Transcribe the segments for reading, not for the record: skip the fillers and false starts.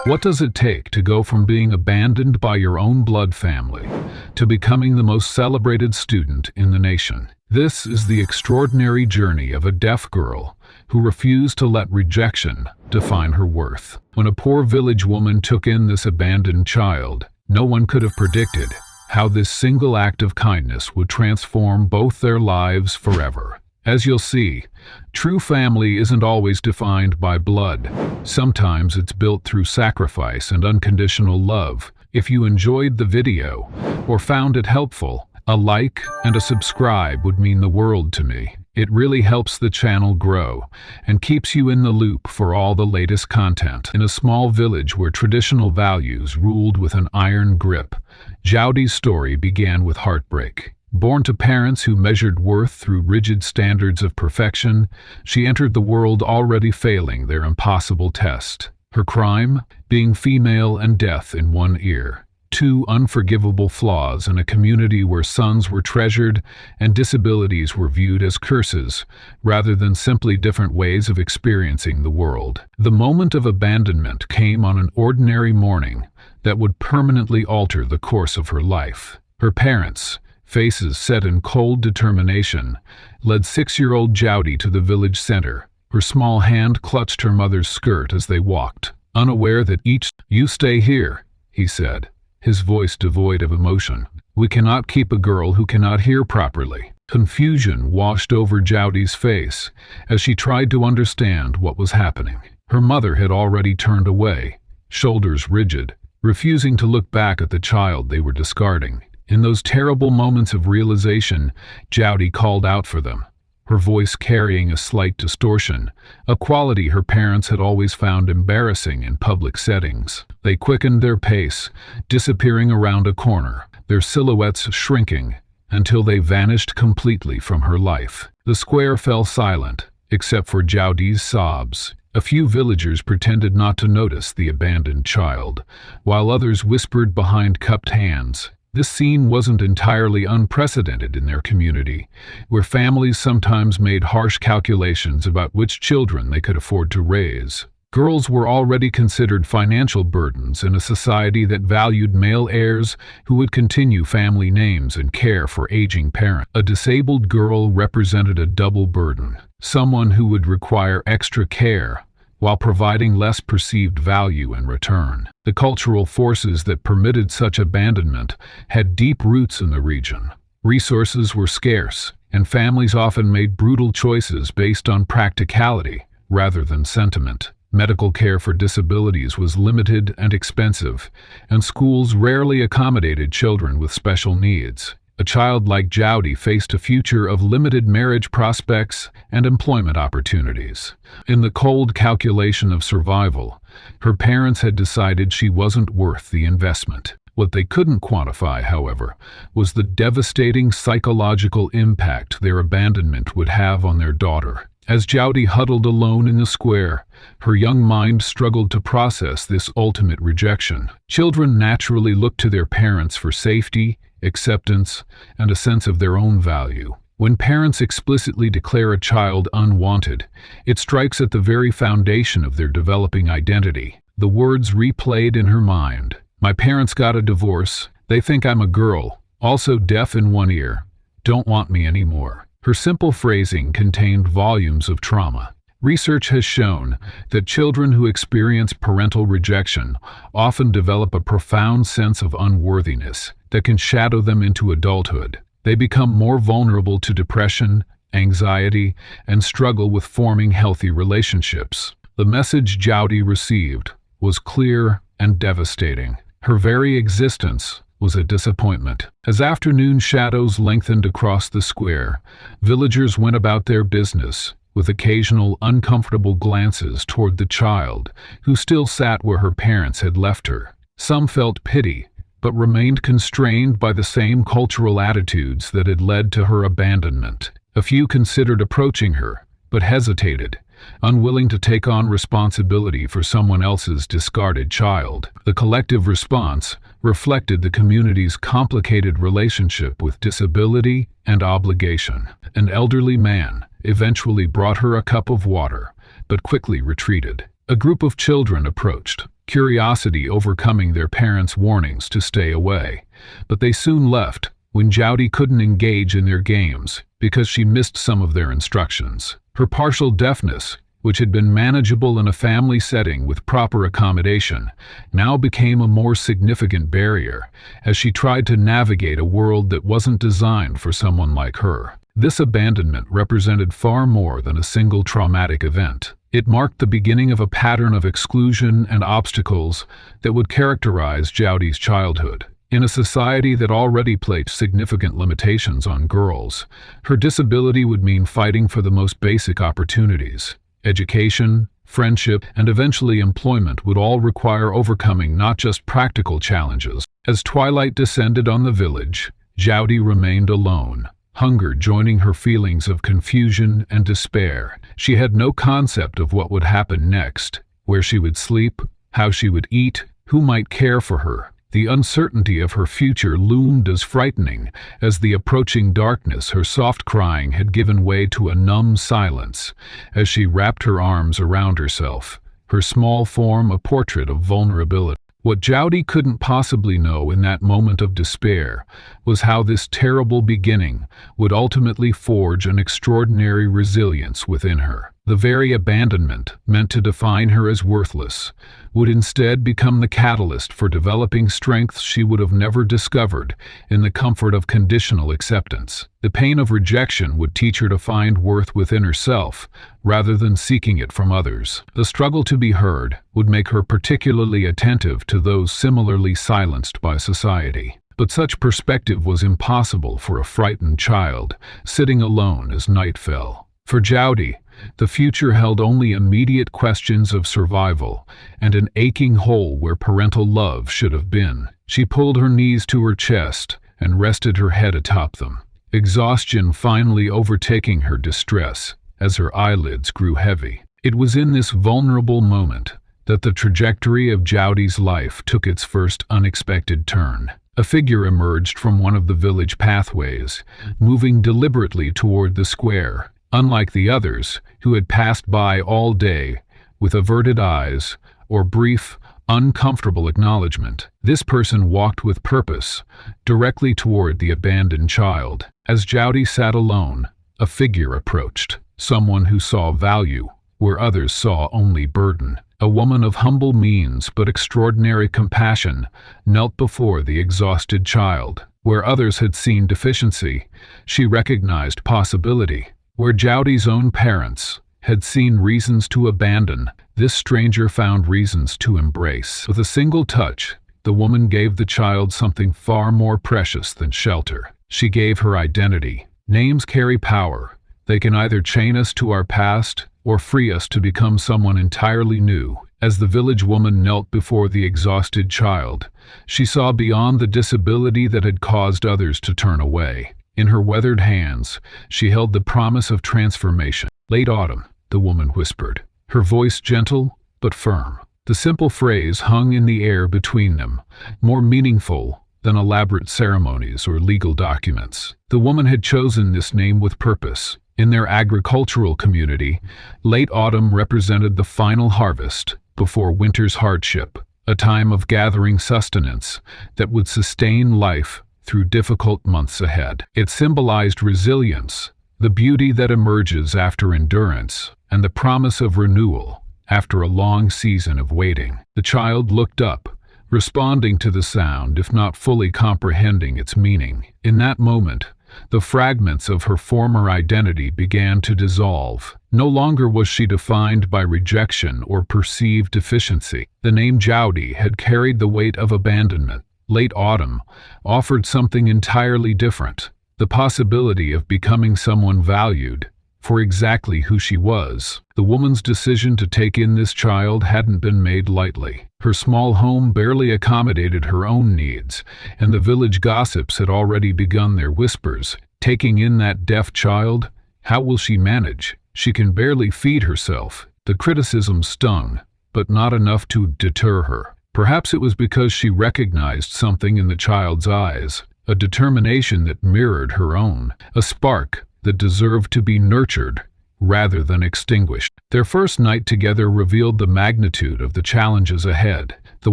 What does it take to go from being abandoned by your own blood family to becoming the most celebrated student in the nation? This is the extraordinary journey of a deaf girl who refused to let rejection define her worth. When a poor village woman took in this abandoned child, no one could have predicted how this single act of kindness would transform both their lives forever. As you'll see, true family isn't always defined by blood. Sometimes it's built through sacrifice and unconditional love. If you enjoyed the video or found it helpful, a like and a subscribe would mean the world to me. It really helps the channel grow and keeps you in the loop for all the latest content. In a small village where traditional values ruled with an iron grip, Jyothi's story began with heartbreak. Born to parents who measured worth through rigid standards of perfection, she entered the world already failing their impossible test. Her crime? Being female and deaf in one ear. Two unforgivable flaws in a community where sons were treasured and disabilities were viewed as curses, rather than simply different ways of experiencing the world. The moment of abandonment came on an ordinary morning that would permanently alter the course of her life. Her parents, faces set in cold determination, led 6-year-old Jyothi to the village center. Her small hand clutched her mother's skirt as they walked, unaware that "You stay here," he said, his voice devoid of emotion. "We cannot keep a girl who cannot hear properly." Confusion washed over Jyothi's face as she tried to understand what was happening. Her mother had already turned away, shoulders rigid, refusing to look back at the child they were discarding. In those terrible moments of realization, Jyothi called out for them, her voice carrying a slight distortion, a quality her parents had always found embarrassing in public settings. They quickened their pace, disappearing around a corner, their silhouettes shrinking until they vanished completely from her life. The square fell silent, except for Jyothi's sobs. A few villagers pretended not to notice the abandoned child, while others whispered behind cupped hands. This scene wasn't entirely unprecedented in their community, where families sometimes made harsh calculations about which children they could afford to raise. Girls were already considered financial burdens in a society that valued male heirs who would continue family names and care for aging parents. A disabled girl represented a double burden, someone who would require extra care while providing less perceived value in return. The cultural forces that permitted such abandonment had deep roots in the region. Resources were scarce, and families often made brutal choices based on practicality rather than sentiment. Medical care for disabilities was limited and expensive, and schools rarely accommodated children with special needs. A child like Jyothi faced a future of limited marriage prospects and employment opportunities. In the cold calculation of survival, her parents had decided she wasn't worth the investment. What they couldn't quantify, however, was the devastating psychological impact their abandonment would have on their daughter. As Jyothi huddled alone in the square, her young mind struggled to process this ultimate rejection. Children naturally look to their parents for safety, acceptance, and a sense of their own value. When parents explicitly declare a child unwanted, it strikes at the very foundation of their developing identity. The words replayed in her mind. "My parents got a divorce. They think I'm a girl. Also deaf in one ear. Don't want me anymore." Her simple phrasing contained volumes of trauma. Research has shown that children who experience parental rejection often develop a profound sense of unworthiness that can shadow them into adulthood. They become more vulnerable to depression, anxiety, and struggle with forming healthy relationships. The message Jyothi received was clear and devastating. Her very existence was a disappointment. As afternoon shadows lengthened across the square, villagers went about their business, with occasional uncomfortable glances toward the child, who still sat where her parents had left her. Some felt pity, but remained constrained by the same cultural attitudes that had led to her abandonment. A few considered approaching her, but hesitated, unwilling to take on responsibility for someone else's discarded child. The collective response reflected the community's complicated relationship with disability and obligation. An elderly man eventually brought her a cup of water, but quickly retreated. A group of children approached, curiosity overcoming their parents' warnings to stay away. But they soon left when Jowdy couldn't engage in their games because she missed some of their instructions. Her partial deafness, which had been manageable in a family setting with proper accommodation, now became a more significant barrier as she tried to navigate a world that wasn't designed for someone like her. This abandonment represented far more than a single traumatic event. It marked the beginning of a pattern of exclusion and obstacles that would characterize Jowdy's childhood. In a society that already placed significant limitations on girls, her disability would mean fighting for the most basic opportunities. Education, friendship, and eventually employment would all require overcoming not just practical challenges. As twilight descended on the village, Jowdy remained alone, hunger joining her feelings of confusion and despair. She had no concept of what would happen next, where she would sleep, how she would eat, who might care for her. The uncertainty of her future loomed as frightening as the approaching darkness. Her soft crying had given way to a numb silence as she wrapped her arms around herself, her small form a portrait of vulnerability. What Jowdy couldn't possibly know in that moment of despair was how this terrible beginning would ultimately forge an extraordinary resilience within her. The very abandonment meant to define her as worthless would instead become the catalyst for developing strengths she would have never discovered in the comfort of conditional acceptance. The pain of rejection would teach her to find worth within herself rather than seeking it from others. The struggle to be heard would make her particularly attentive to those similarly silenced by society. But such perspective was impossible for a frightened child sitting alone as night fell. For Jowdy, the future held only immediate questions of survival and an aching hole where parental love should have been. She pulled her knees to her chest and rested her head atop them, exhaustion finally overtaking her distress as her eyelids grew heavy. It was in this vulnerable moment that the trajectory of Jowdy's life took its first unexpected turn. A figure emerged from one of the village pathways, moving deliberately toward the square. Unlike the others, who had passed by all day with averted eyes or brief, uncomfortable acknowledgement, this person walked with purpose, directly toward the abandoned child. As Jowdy sat alone, a figure approached, someone who saw value where others saw only burden. A woman of humble means but extraordinary compassion knelt before the exhausted child. Where others had seen deficiency, she recognized possibility. Where Jowdy's own parents had seen reasons to abandon, this stranger found reasons to embrace. With a single touch, the woman gave the child something far more precious than shelter. She gave her identity. Names carry power. They can either chain us to our past or free us to become someone entirely new. As the village woman knelt before the exhausted child, she saw beyond the disability that had caused others to turn away. In her weathered hands, she held the promise of transformation. "Late autumn," the woman whispered, her voice gentle but firm. The simple phrase hung in the air between them, more meaningful than elaborate ceremonies or legal documents. The woman had chosen this name with purpose. In their agricultural community, late autumn represented the final harvest before winter's hardship, a time of gathering sustenance that would sustain life through difficult months ahead. It symbolized resilience, the beauty that emerges after endurance, and the promise of renewal after a long season of waiting. The child looked up, responding to the sound if not fully comprehending its meaning. In that moment, the fragments of her former identity began to dissolve. No longer was she defined by rejection or perceived deficiency. The name Jowdy had carried the weight of abandonment. Late autumn offered something entirely different, the possibility of becoming someone valued for exactly who she was. The woman's decision to take in this child hadn't been made lightly. Her small home barely accommodated her own needs, and the village gossips had already begun their whispers. Taking in that deaf child? How will she manage? She can barely feed herself. The criticism stung, but not enough to deter her. Perhaps it was because she recognized something in the child's eyes, a determination that mirrored her own, a spark that deserved to be nurtured rather than extinguished. Their first night together revealed the magnitude of the challenges ahead. The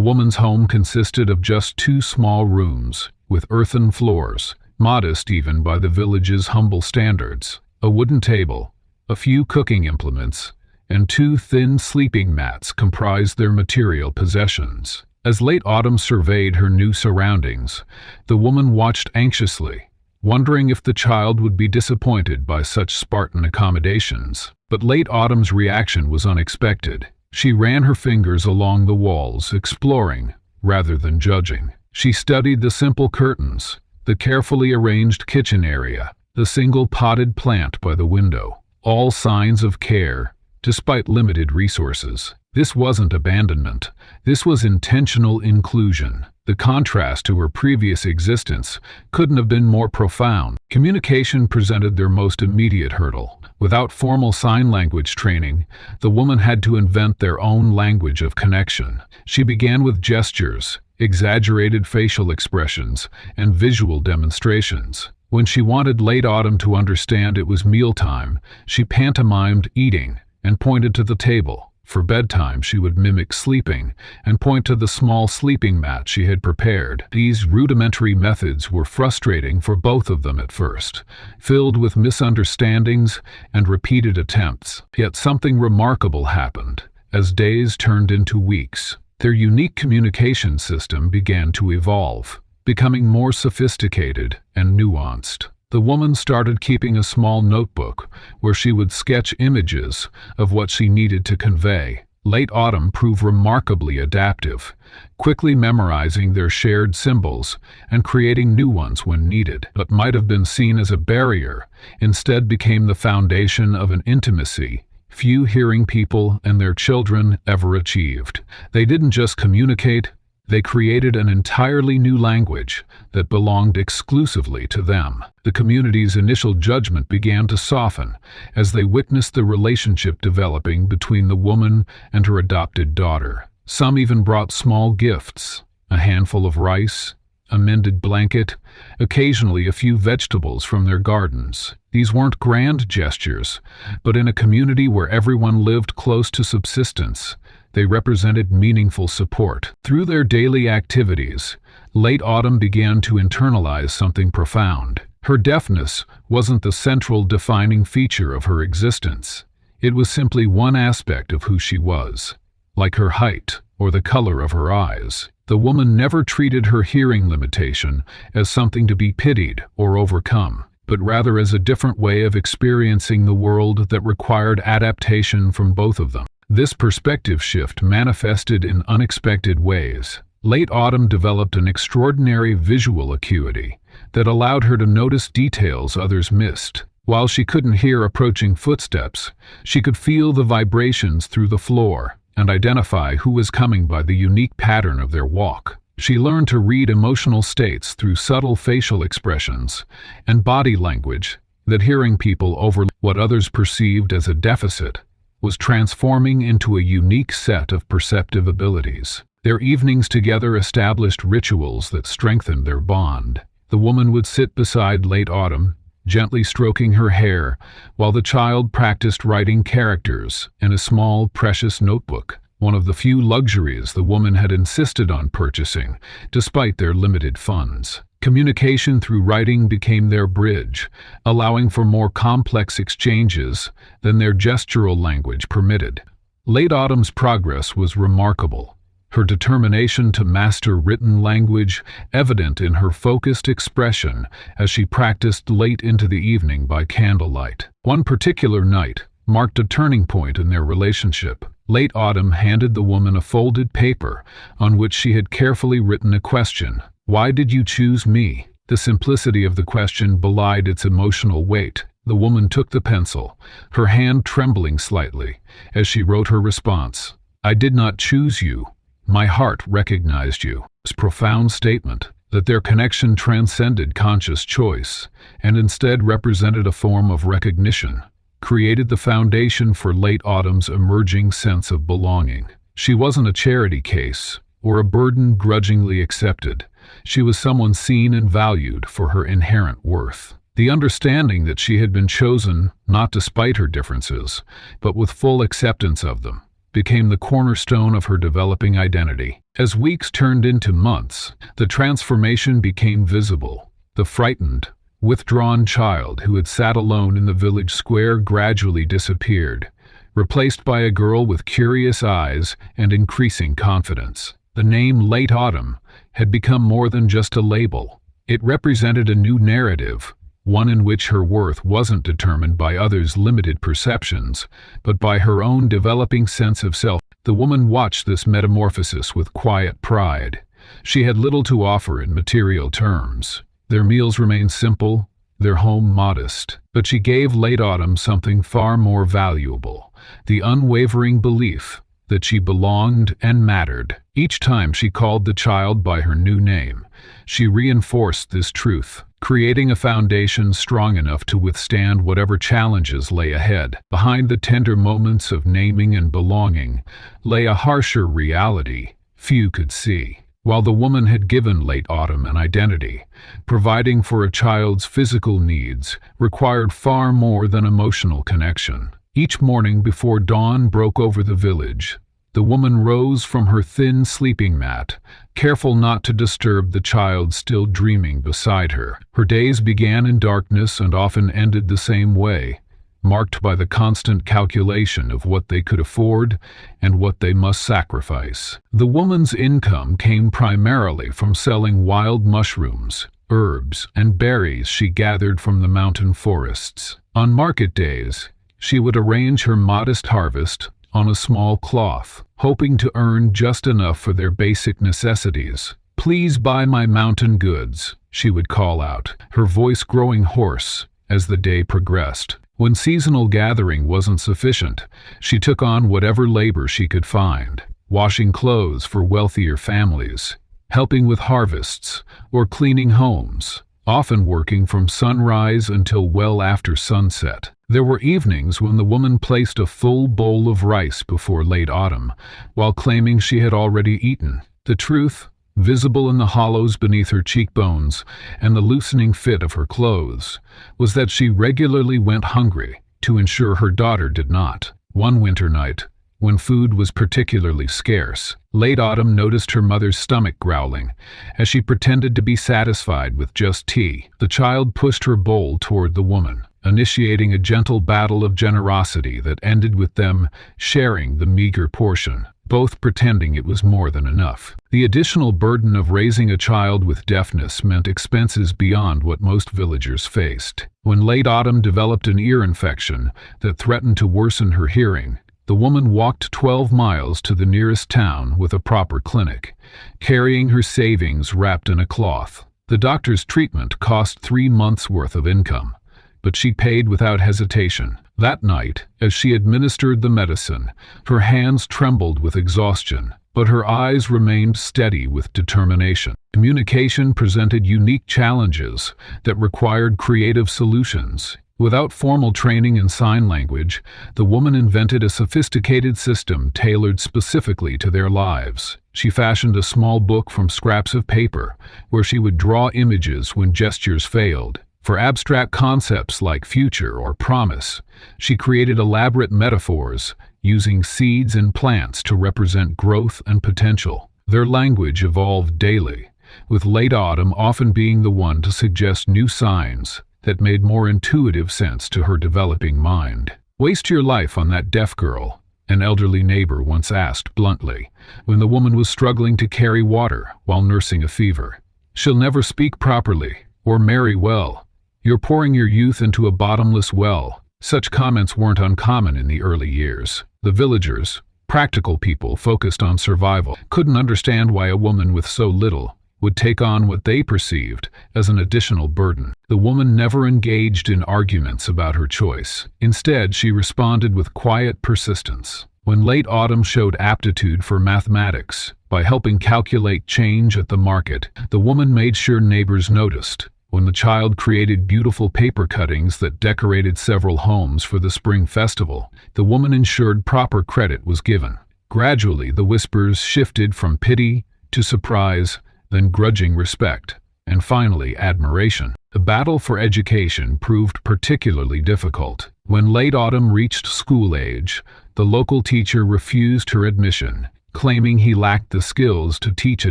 woman's home consisted of just 2 small rooms, with earthen floors, modest even by the village's humble standards, a wooden table, a few cooking implements, and 2 thin sleeping mats comprised their material possessions. As late autumn surveyed her new surroundings, the woman watched anxiously, wondering if the child would be disappointed by such Spartan accommodations. But late autumn's reaction was unexpected. She ran her fingers along the walls, exploring, rather than judging. She studied the simple curtains, the carefully arranged kitchen area, the single potted plant by the window, all signs of care, despite limited resources. This wasn't abandonment. This was intentional inclusion. The contrast to her previous existence couldn't have been more profound. Communication presented their most immediate hurdle. Without formal sign language training, the woman had to invent their own language of connection. She began with gestures, exaggerated facial expressions, and visual demonstrations. When she wanted late autumn to understand it was mealtime, she pantomimed eating and pointed to the table. For bedtime, she would mimic sleeping and point to the small sleeping mat she had prepared. These rudimentary methods were frustrating for both of them at first, filled with misunderstandings and repeated attempts. Yet something remarkable happened. As days turned into weeks, their unique communication system began to evolve, becoming more sophisticated and nuanced. The woman started keeping a small notebook where she would sketch images of what she needed to convey. Late autumn proved remarkably adaptive, quickly memorizing their shared symbols and creating new ones when needed. What might have been seen as a barrier instead became the foundation of an intimacy few hearing people and their children ever achieved. They didn't just communicate, they created an entirely new language that belonged exclusively to them. The community's initial judgment began to soften as they witnessed the relationship developing between the woman and her adopted daughter. Some even brought small gifts, a handful of rice, a mended blanket, occasionally a few vegetables from their gardens. These weren't grand gestures, but in a community where everyone lived close to subsistence, they represented meaningful support. Through their daily activities, late autumn began to internalize something profound. Her deafness wasn't the central defining feature of her existence. It was simply one aspect of who she was, like her height or the color of her eyes. The woman never treated her hearing limitation as something to be pitied or overcome, but rather as a different way of experiencing the world that required adaptation from both of them. This perspective shift manifested in unexpected ways. Late autumn developed an extraordinary visual acuity that allowed her to notice details others missed. While she couldn't hear approaching footsteps, she could feel the vibrations through the floor and identify who was coming by the unique pattern of their walk. She learned to read emotional states through subtle facial expressions and body language that hearing people over what others perceived as a deficit was transforming into a unique set of perceptive abilities. Their evenings together established rituals that strengthened their bond. The woman would sit beside late autumn, gently stroking her hair, while the child practiced writing characters in a small, precious notebook, one of the few luxuries the woman had insisted on purchasing, despite their limited funds. Communication through writing became their bridge, allowing for more complex exchanges than their gestural language permitted. Late autumn's progress was remarkable. Her determination to master written language evident in her focused expression as she practiced late into the evening by candlelight. One particular night marked a turning point in their relationship. Late autumn handed the woman a folded paper on which she had carefully written a question. "Why did you choose me?" The simplicity of the question belied its emotional weight. The woman took the pencil, her hand trembling slightly, as she wrote her response. "I did not choose you. My heart recognized you." This profound statement, that their connection transcended conscious choice and instead represented a form of recognition, created the foundation for late autumn's emerging sense of belonging. She wasn't a charity case or a burden grudgingly accepted. She was someone seen and valued for her inherent worth. The understanding that she had been chosen not despite her differences, but with full acceptance of them, became the cornerstone of her developing identity. As weeks turned into months, the transformation became visible. The frightened, withdrawn child who had sat alone in the village square gradually disappeared, replaced by a girl with curious eyes and increasing confidence. The name Late Autumn had become more than just a label. It represented a new narrative, one in which her worth wasn't determined by others' limited perceptions, but by her own developing sense of self. The woman watched this metamorphosis with quiet pride. She had little to offer in material terms. Their meals remained simple, their home modest, but she gave Late Autumn something far more valuable: the unwavering belief that she belonged and mattered. Each time she called the child by her new name, she reinforced this truth, creating a foundation strong enough to withstand whatever challenges lay ahead. Behind the tender moments of naming and belonging lay a harsher reality few could see. While the woman had given Late Autumn an identity, providing for a child's physical needs required far more than emotional connection. Each morning before dawn broke over the village, the woman rose from her thin sleeping mat, careful not to disturb the child still dreaming beside her. Her days began in darkness and often ended the same way, marked by the constant calculation of what they could afford and what they must sacrifice. The woman's income came primarily from selling wild mushrooms, herbs, and berries she gathered from the mountain forests. On market days, she would arrange her modest harvest on a small cloth, hoping to earn just enough for their basic necessities. "Please buy my mountain goods," she would call out, her voice growing hoarse as the day progressed. When seasonal gathering wasn't sufficient, she took on whatever labor she could find, washing clothes for wealthier families, helping with harvests, or cleaning homes, often working from sunrise until well after sunset. There were evenings when the woman placed a full bowl of rice before Late Autumn, while claiming she had already eaten. The truth, visible in the hollows beneath her cheekbones and the loosening fit of her clothes, was that she regularly went hungry to ensure her daughter did not. One winter night, when food was particularly scarce, Late Autumn noticed her mother's stomach growling as she pretended to be satisfied with just tea. The child pushed her bowl toward the woman, initiating a gentle battle of generosity that ended with them sharing the meager portion, both pretending it was more than enough. The additional burden of raising a child with deafness meant expenses beyond what most villagers faced. When Late Autumn developed an ear infection that threatened to worsen her hearing, the woman walked 12 miles to the nearest town with a proper clinic, carrying her savings wrapped in a cloth. The doctor's treatment cost 3 months' worth of income, but she paid without hesitation. That night, as she administered the medicine, her hands trembled with exhaustion, but her eyes remained steady with determination. Communication presented unique challenges that required creative solutions. Without formal training in sign language, the woman invented a sophisticated system tailored specifically to their lives. She fashioned a small book from scraps of paper, where she would draw images when gestures failed. For abstract concepts like future or promise, she created elaborate metaphors, using seeds and plants to represent growth and potential. Their language evolved daily, with Late Autumn often being the one to suggest new signs that made more intuitive sense to her developing mind. "Waste your life on that deaf girl," an elderly neighbor once asked bluntly, when the woman was struggling to carry water while nursing a fever. "She'll never speak properly or marry well. You're pouring your youth into a bottomless well." Such comments weren't uncommon in the early years. The villagers, practical people focused on survival, couldn't understand why a woman with so little would take on what they perceived as an additional burden. The woman never engaged in arguments about her choice. Instead, she responded with quiet persistence. When Late Autumn showed aptitude for mathematics by helping calculate change at the market, the woman made sure neighbors noticed. When the child created beautiful paper cuttings that decorated several homes for the spring festival, the woman ensured proper credit was given. Gradually, the whispers shifted from pity to surprise, then grudging respect. and finally admiration. The battle for education proved particularly difficult. When late Autumn reached school age, the local teacher refused her admission, claiming he lacked the skills to teach a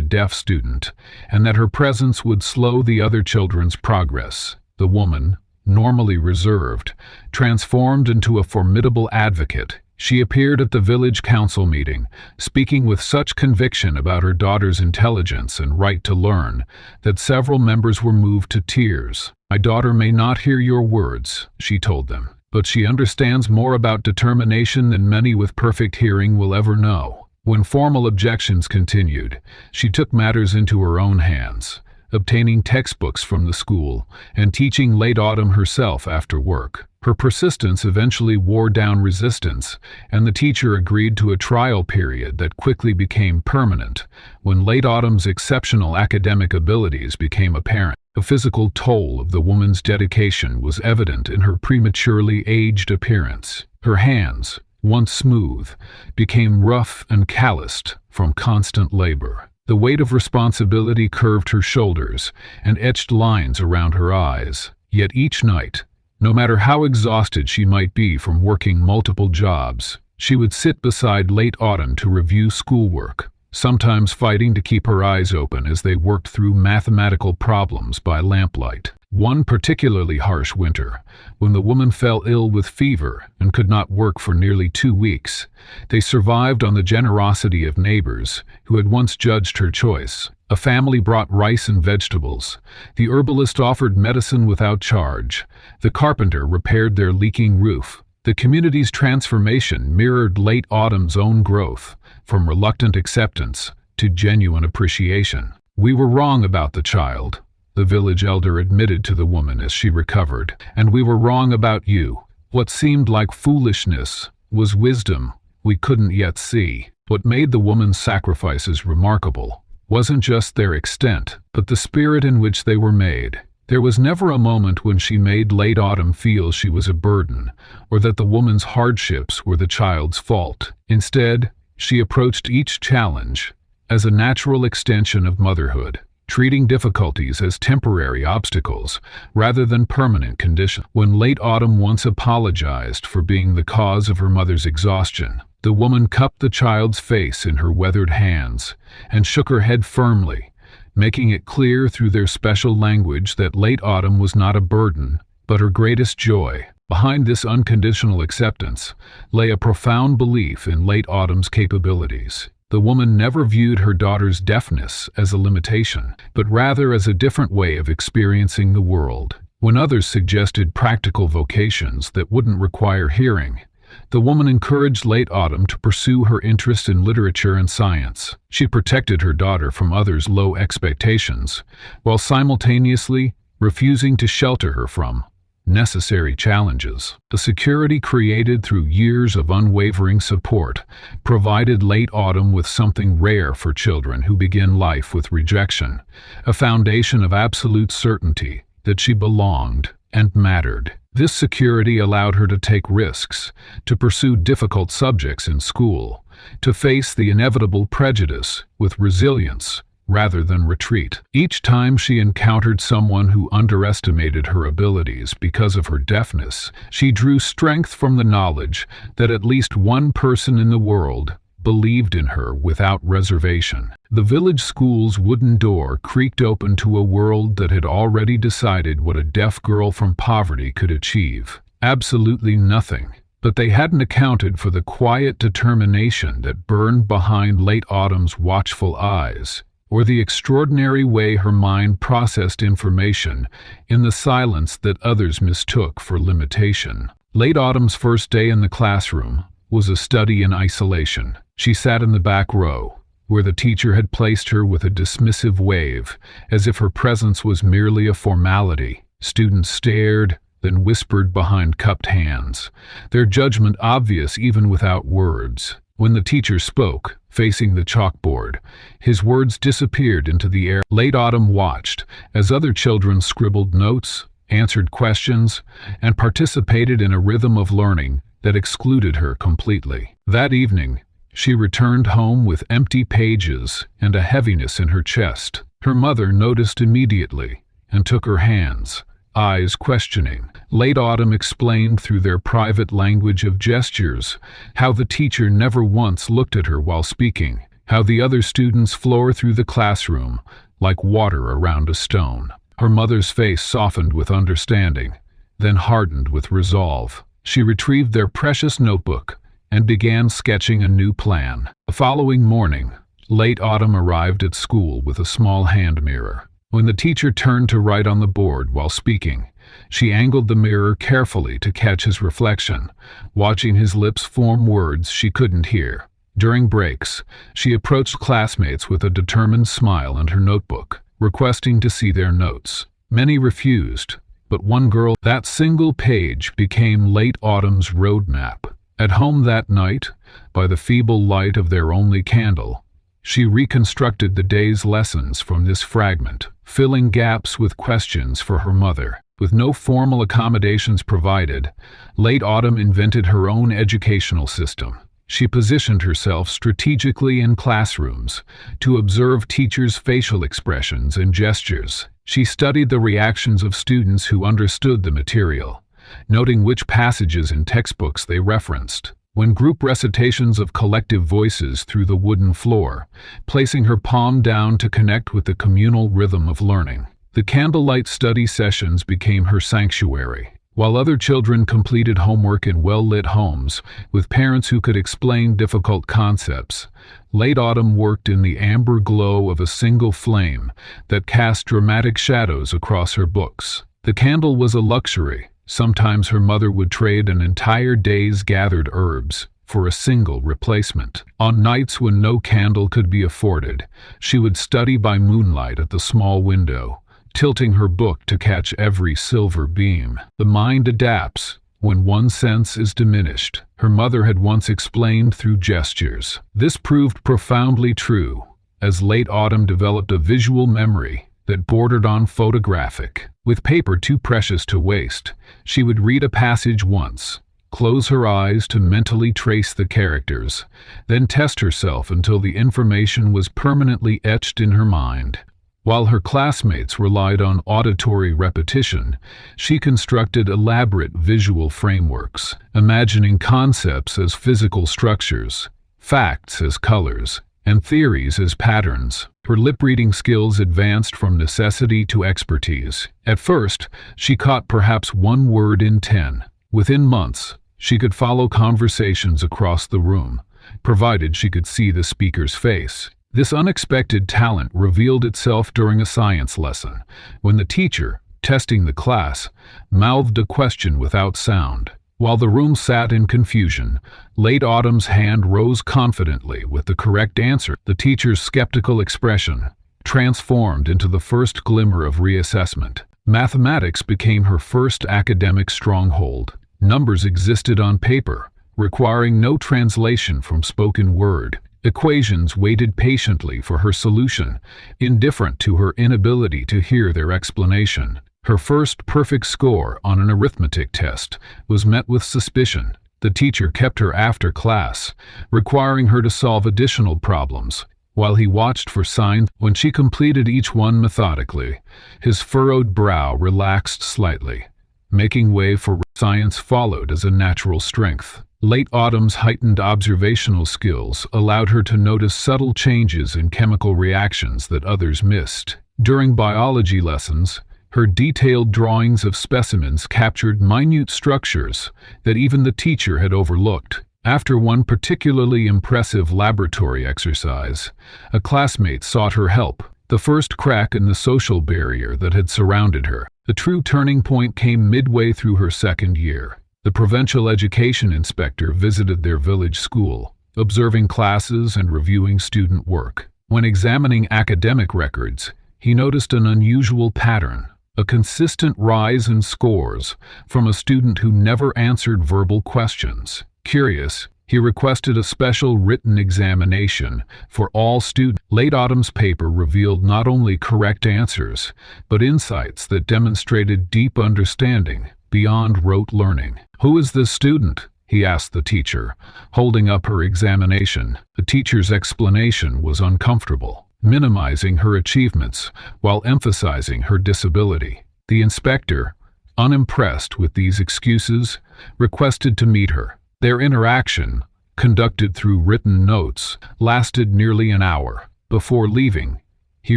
deaf student, and that her presence would slow the other children's progress. The woman, normally reserved, transformed into a formidable advocate. She appeared at the village council meeting, speaking with such conviction about her daughter's intelligence and right to learn that several members were moved to tears. "My daughter may not hear your words," she told them, "but she understands more about determination than many with perfect hearing will ever know." When formal objections continued, she took matters into her own hands, obtaining textbooks from the school and teaching late Autumn herself after work. Her persistence eventually wore down resistance, and the teacher agreed to a trial period that quickly became permanent when late Autumn's exceptional academic abilities became apparent. The physical toll of the woman's dedication was evident in her prematurely aged appearance. Her hands, once smooth, became rough and calloused from constant labor. The weight of responsibility curved her shoulders and etched lines around her eyes. Yet each night, no matter how exhausted she might be from working multiple jobs, she would sit beside late Autumn to review schoolwork, sometimes fighting to keep her eyes open as they worked through mathematical problems by lamplight. One particularly harsh winter, when the woman fell ill with fever and could not work for nearly 2 weeks, they survived on the generosity of neighbors who had once judged her choice. A family brought rice and vegetables. The herbalist offered medicine without charge. The carpenter repaired their leaking roof. The community's transformation mirrored late Autumn's own growth, from reluctant acceptance to genuine appreciation. "We were wrong about the child," the village elder admitted to the woman as she recovered, "and we were wrong about you. What seemed like foolishness was wisdom we couldn't yet see." What made the woman's sacrifices remarkable wasn't just their extent, but the spirit in which they were made. There was never a moment when she made late Autumn feel she was a burden, or that the woman's hardships were the child's fault. Instead, she approached each challenge as a natural extension of motherhood, treating difficulties as temporary obstacles rather than permanent conditions. When late Autumn once apologized for being the cause of her mother's exhaustion, the woman cupped the child's face in her weathered hands and shook her head firmly, making it clear through their special language that late Autumn was not a burden, but her greatest joy. Behind this unconditional acceptance lay a profound belief in late Autumn's capabilities. The woman never viewed her daughter's deafness as a limitation, but rather as a different way of experiencing the world. When others suggested practical vocations that wouldn't require hearing, the woman encouraged late Autumn to pursue her interest in literature and science. She protected her daughter from others' low expectations, while simultaneously refusing to shelter her from necessary challenges. The security created through years of unwavering support provided late Autumn with something rare for children who begin life with rejection, a foundation of absolute certainty that she belonged and mattered. This security allowed her to take risks, to pursue difficult subjects in school, to face the inevitable prejudice with resilience rather than retreat. Each time she encountered someone who underestimated her abilities because of her deafness, she drew strength from the knowledge that at least one person in the world believed in her without reservation. The village school's wooden door creaked open to a world that had already decided what a deaf girl from poverty could achieve. Absolutely nothing. But they hadn't accounted for the quiet determination that burned behind late Autumn's watchful eyes, or the extraordinary way her mind processed information in the silence that others mistook for limitation. Late Autumn's first day in the classroom was a study in isolation. She sat in the back row, where the teacher had placed her with a dismissive wave, as if her presence was merely a formality. Students stared, then whispered behind cupped hands, their judgment obvious even without words. When the teacher spoke, facing the chalkboard, his words disappeared into the air. Late Autumn watched as other children scribbled notes, answered questions, and participated in a rhythm of learning that excluded her completely. That evening, she returned home with empty pages and a heaviness in her chest. Her mother noticed immediately and took her hands, eyes questioning. Late Autumn explained through their private language of gestures how the teacher never once looked at her while speaking, how the other students floor through the classroom like water around a stone. Her mother's face softened with understanding, then hardened with resolve. She retrieved their precious notebook and began sketching a new plan. The following morning, Late Autumn arrived at school with a small hand mirror. When the teacher turned to write on the board while speaking, she angled the mirror carefully to catch his reflection, watching his lips form words she couldn't hear. During breaks, she approached classmates with a determined smile and her notebook, requesting to see their notes. Many refused, but one girl, that single page became Late Autumn's roadmap. At home that night, by the feeble light of their only candle, she reconstructed the day's lessons from this fragment, filling gaps with questions for her mother. With no formal accommodations provided, Late Autumn invented her own educational system. She positioned herself strategically in classrooms to observe teachers' facial expressions and gestures. She studied the reactions of students who understood the material, noting which passages in textbooks they referenced. When group recitations of collective voices through the wooden floor, placing her palm down to connect with the communal rhythm of learning. The candlelight study sessions became her sanctuary. While other children completed homework in well-lit homes with parents who could explain difficult concepts, Late Autumn worked in the amber glow of a single flame that cast dramatic shadows across her books. The candle was a luxury. Sometimes her mother would trade an entire day's gathered herbs for a single replacement. On nights when no candle could be afforded, she would study by moonlight at the small window, tilting her book to catch every silver beam. The mind adapts when one sense is diminished, her mother had once explained through gestures. This proved profoundly true, as Late Autumn developed a visual memory that bordered on photographic. With paper too precious to waste, she would read a passage once, close her eyes to mentally trace the characters, then test herself until the information was permanently etched in her mind. While her classmates relied on auditory repetition, she constructed elaborate visual frameworks, imagining concepts as physical structures, facts as colors, and theories as patterns. Her lip-reading skills advanced from necessity to expertise. At first, she caught perhaps one word in 10. Within months, she could follow conversations across the room, provided she could see the speaker's face. This unexpected talent revealed itself during a science lesson, when the teacher, testing the class, mouthed a question without sound. While the room sat in confusion, Late Autumn's hand rose confidently with the correct answer. The teacher's skeptical expression transformed into the first glimmer of reassessment. Mathematics became her first academic stronghold. Numbers existed on paper, requiring no translation from spoken word. Equations waited patiently for her solution, indifferent to her inability to hear their explanation. Her first perfect score on an arithmetic test was met with suspicion. The teacher kept her after class, requiring her to solve additional problems, while he watched for signs. When she completed each one methodically, his furrowed brow relaxed slightly, making way for science followed as a natural strength. Late Autumn's heightened observational skills allowed her to notice subtle changes in chemical reactions that others missed. During biology lessons, her detailed drawings of specimens captured minute structures that even the teacher had overlooked. After one particularly impressive laboratory exercise, a classmate sought her help, the first crack in the social barrier that had surrounded her. The true turning point came midway through her second year. The provincial education inspector visited their village school, observing classes and reviewing student work. When examining academic records, he noticed an unusual pattern. A consistent rise in scores from a student who never answered verbal questions. Curious, he requested a special written examination for all students. Late Autumn's paper revealed not only correct answers, but insights that demonstrated deep understanding beyond rote learning. "Who is this student?" he asked the teacher, holding up her examination. The teacher's explanation was uncomfortable. minimizing her achievements while emphasizing her disability. The inspector, unimpressed with these excuses, requested to meet her. Their interaction, conducted through written notes, lasted nearly an hour. Before leaving, he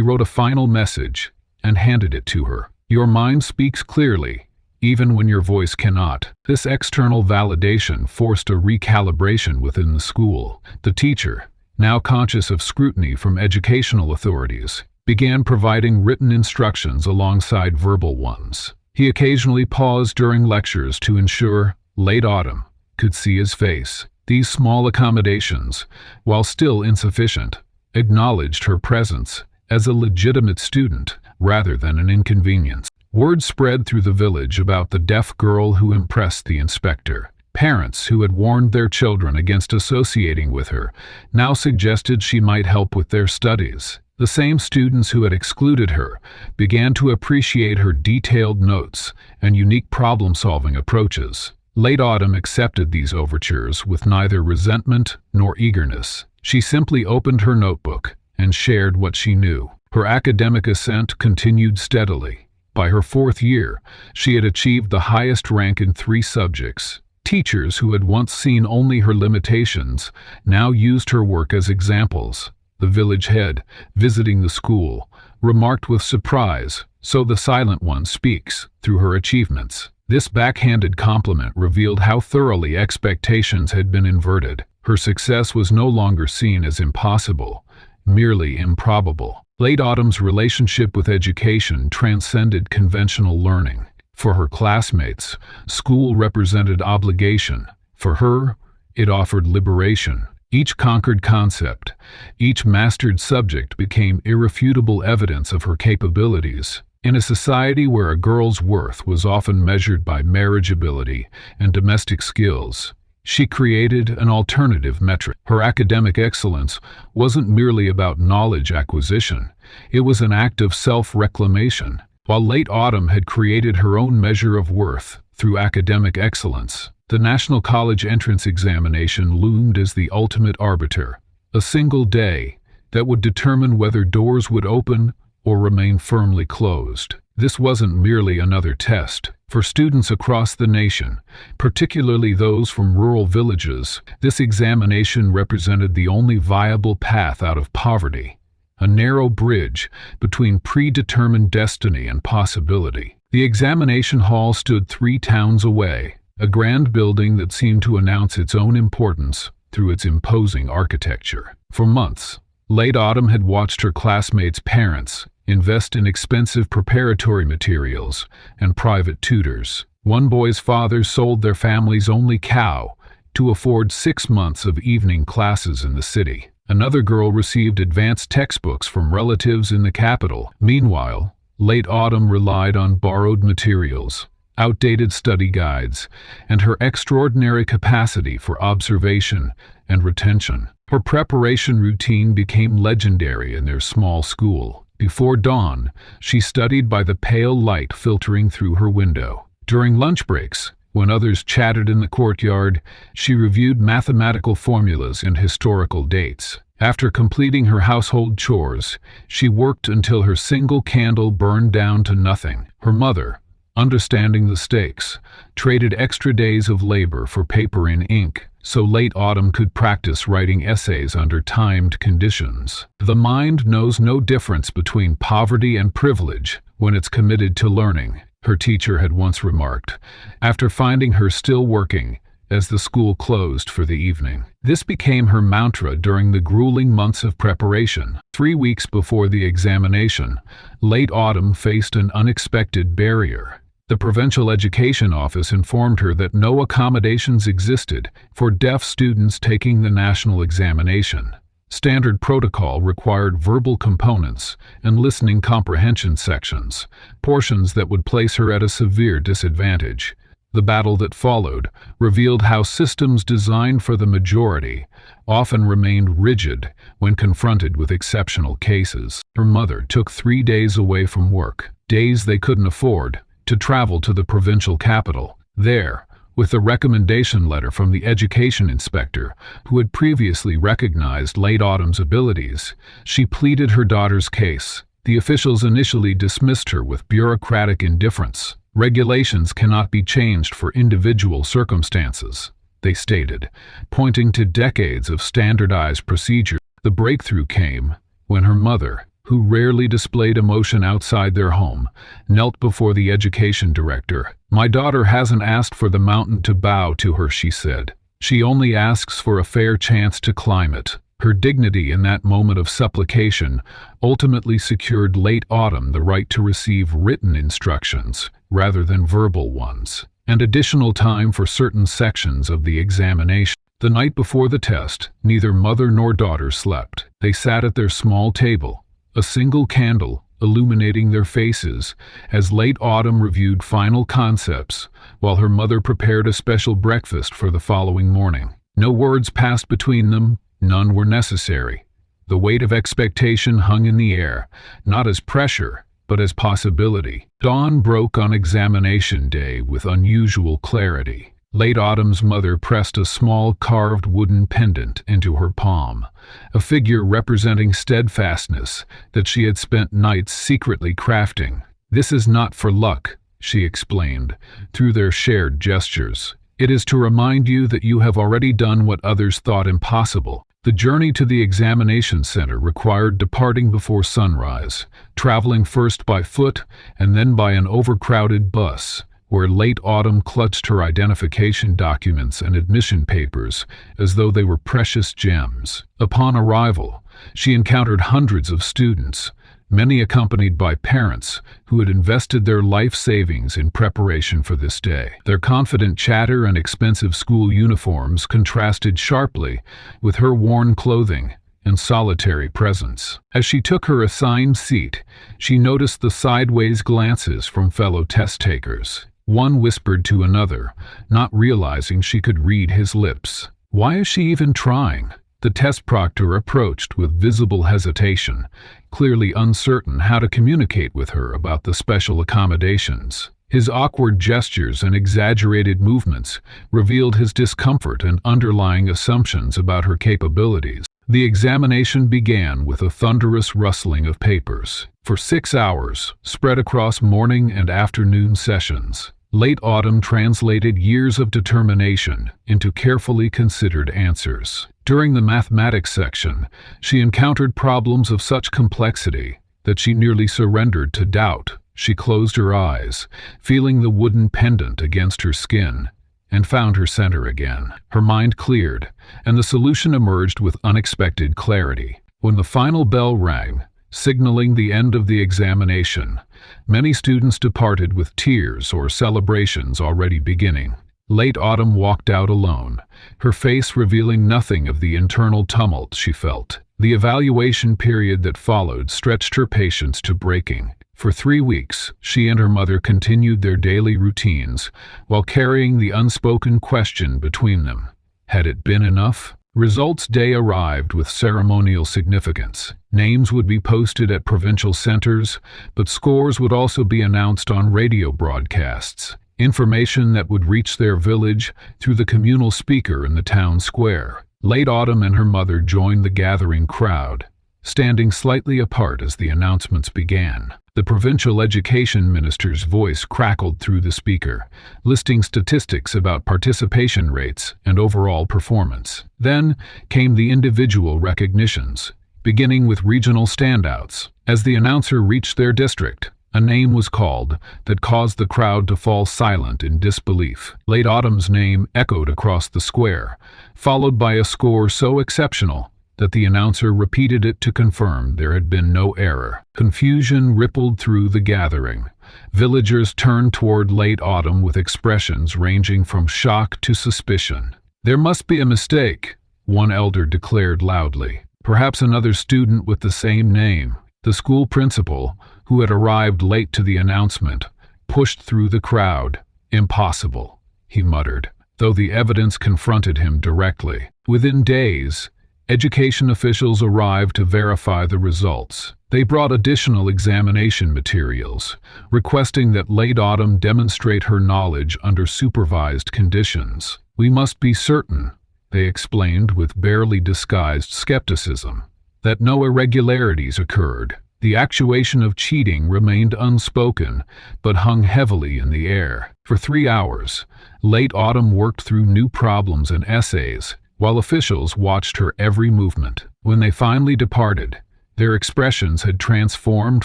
wrote a final message and handed it to her. "Your mind speaks clearly, even when your voice cannot." This external validation forced a recalibration within the school. The teacher, now conscious of scrutiny from educational authorities, began providing written instructions alongside verbal ones. He occasionally paused during lectures to ensure Late Autumn could see his face. These small accommodations, while still insufficient, acknowledged her presence as a legitimate student rather than an inconvenience. Word spread through the village about the deaf girl who impressed the inspector. Parents who had warned their children against associating with her now suggested she might help with their studies. The same students who had excluded her began to appreciate her detailed notes and unique problem-solving approaches. Late Autumn accepted these overtures with neither resentment nor eagerness. She simply opened her notebook and shared what she knew. Her academic ascent continued steadily. By her 4th year, she had achieved the highest rank in 3 subjects. Teachers who had once seen only her limitations now used her work as examples. The village head, visiting the school, remarked with surprise, "So the silent one speaks," through her achievements. This backhanded compliment revealed how thoroughly expectations had been inverted. Her success was no longer seen as impossible, merely improbable. Late Autumn's relationship with education transcended conventional learning. For her classmates, school represented obligation. For her, it offered liberation. Each conquered concept, each mastered subject became irrefutable evidence of her capabilities. In a society where a girl's worth was often measured by marriageability and domestic skills, she created an alternative metric. Her academic excellence wasn't merely about knowledge acquisition, it was an act of self-reclamation. While Late Autumn had created her own measure of worth through academic excellence, the National College Entrance Examination loomed as the ultimate arbiter, a single day that would determine whether doors would open or remain firmly closed. This wasn't merely another test. For students across the nation, particularly those from rural villages, this examination represented the only viable path out of poverty, a narrow bridge between predetermined destiny and possibility. The examination hall stood 3 towns away, a grand building that seemed to announce its own importance through its imposing architecture. For months, Late Autumn had watched her classmates' parents invest in expensive preparatory materials and private tutors. One boy's father sold their family's only cow to afford 6 months of evening classes in the city. Another girl received advanced textbooks from relatives in the capital. Meanwhile, Late Autumn relied on borrowed materials, outdated study guides, and her extraordinary capacity for observation and retention. Her preparation routine became legendary in their small school. Before dawn, she studied by the pale light filtering through her window. During lunch breaks, when others chatted in the courtyard, she reviewed mathematical formulas and historical dates. After completing her household chores, she worked until her single candle burned down to nothing. Her mother, understanding the stakes, traded extra days of labor for paper and ink, so Late Autumn could practice writing essays under timed conditions. The mind knows no difference between poverty and privilege when it's committed to learning, her teacher had once remarked, after finding her still working as the school closed for the evening. This became her mantra during the grueling months of preparation. 3 weeks before the examination, Late Autumn faced an unexpected barrier. The provincial education office informed her that no accommodations existed for deaf students taking the national examination. Standard protocol required verbal components and listening comprehension sections, portions that would place her at a severe disadvantage. The battle that followed revealed how systems designed for the majority often remained rigid when confronted with exceptional cases. Her mother took 3 days away from work, days they couldn't afford, to travel to the provincial capital. There, With the recommendation letter from the education inspector, who had previously recognized late Autumn's abilities, she pleaded her daughter's case. The officials initially dismissed her with bureaucratic indifference. Regulations cannot be changed for individual circumstances, they stated, pointing to decades of standardized procedure. The breakthrough came when her mother, who rarely displayed emotion outside their home, knelt before the education director. "My daughter hasn't asked for the mountain to bow to her," she said. "She only asks for a fair chance to climb it." Her dignity in that moment of supplication ultimately secured late Autumn the right to receive written instructions rather than verbal ones, and additional time for certain sections of the examination. The night before the test, neither mother nor daughter slept. They sat at their small table, a single candle illuminating their faces, as late Autumn reviewed final concepts while her mother prepared a special breakfast for the following morning. No words passed between them, none were necessary. The weight of expectation hung in the air, not as pressure, but as possibility. Dawn broke on examination day with unusual clarity. Late Autumn's mother pressed a small carved wooden pendant into her palm, a figure representing steadfastness that she had spent nights secretly crafting. "This is not for luck," she explained, through their shared gestures. "It is to remind you that you have already done what others thought impossible." The journey to the examination center required departing before sunrise, traveling first by foot and then by an overcrowded bus, where late Autumn clutched her identification documents and admission papers as though they were precious gems. Upon arrival, she encountered hundreds of students, many accompanied by parents who had invested their life savings in preparation for this day. Their confident chatter and expensive school uniforms contrasted sharply with her worn clothing and solitary presence. As she took her assigned seat, she noticed the sideways glances from fellow test-takers. One whispered to another, not realizing she could read his lips. "Why is she even trying?" The test proctor approached with visible hesitation, clearly uncertain how to communicate with her about the special accommodations. His awkward gestures and exaggerated movements revealed his discomfort and underlying assumptions about her capabilities. The examination began with a thunderous rustling of papers. For 6 hours, spread across morning and afternoon sessions, late Autumn translated years of determination into carefully considered answers. During the mathematics section, she encountered problems of such complexity that she nearly surrendered to doubt. She closed her eyes, feeling the wooden pendant against her skin, and found her center again. Her mind cleared, and the solution emerged with unexpected clarity. When the final bell rang, signaling the end of the examination, many students departed with tears or celebrations already beginning. Late Autumn walked out alone, her face revealing nothing of the internal tumult she felt. The evaluation period that followed stretched her patience to breaking. For 3 weeks, she and her mother continued their daily routines while carrying the unspoken question between them. Had it been enough? Results day arrived with ceremonial significance. Names would be posted at provincial centers, but scores would also be announced on radio broadcasts. Information that would reach their village through the communal speaker in the town square. Late Autumn and her mother joined the gathering crowd, standing slightly apart as the announcements began. The provincial education minister's voice crackled through the speaker, listing statistics about participation rates and overall performance. Then came the individual recognitions, beginning with regional standouts. As the announcer reached their district, a name was called that caused the crowd to fall silent in disbelief. Late Autumn's name echoed across the square, followed by a score so exceptional that the announcer repeated it to confirm there had been no error. Confusion rippled through the gathering. Villagers turned toward Late Autumn with expressions ranging from shock to suspicion. "There must be a mistake," one elder declared loudly. Perhaps another student with the same name. The school principal, who had arrived late to the announcement, pushed through the crowd. "Impossible," he muttered, though the evidence confronted him directly. Within days, education officials arrived to verify the results. They brought additional examination materials, requesting that late Autumn demonstrate her knowledge under supervised conditions. "We must be certain," they explained with barely disguised skepticism, "that no irregularities occurred." The actuation of cheating remained unspoken, but hung heavily in the air. For 3 hours, late Autumn worked through new problems and essays, while officials watched her every movement. When they finally departed, their expressions had transformed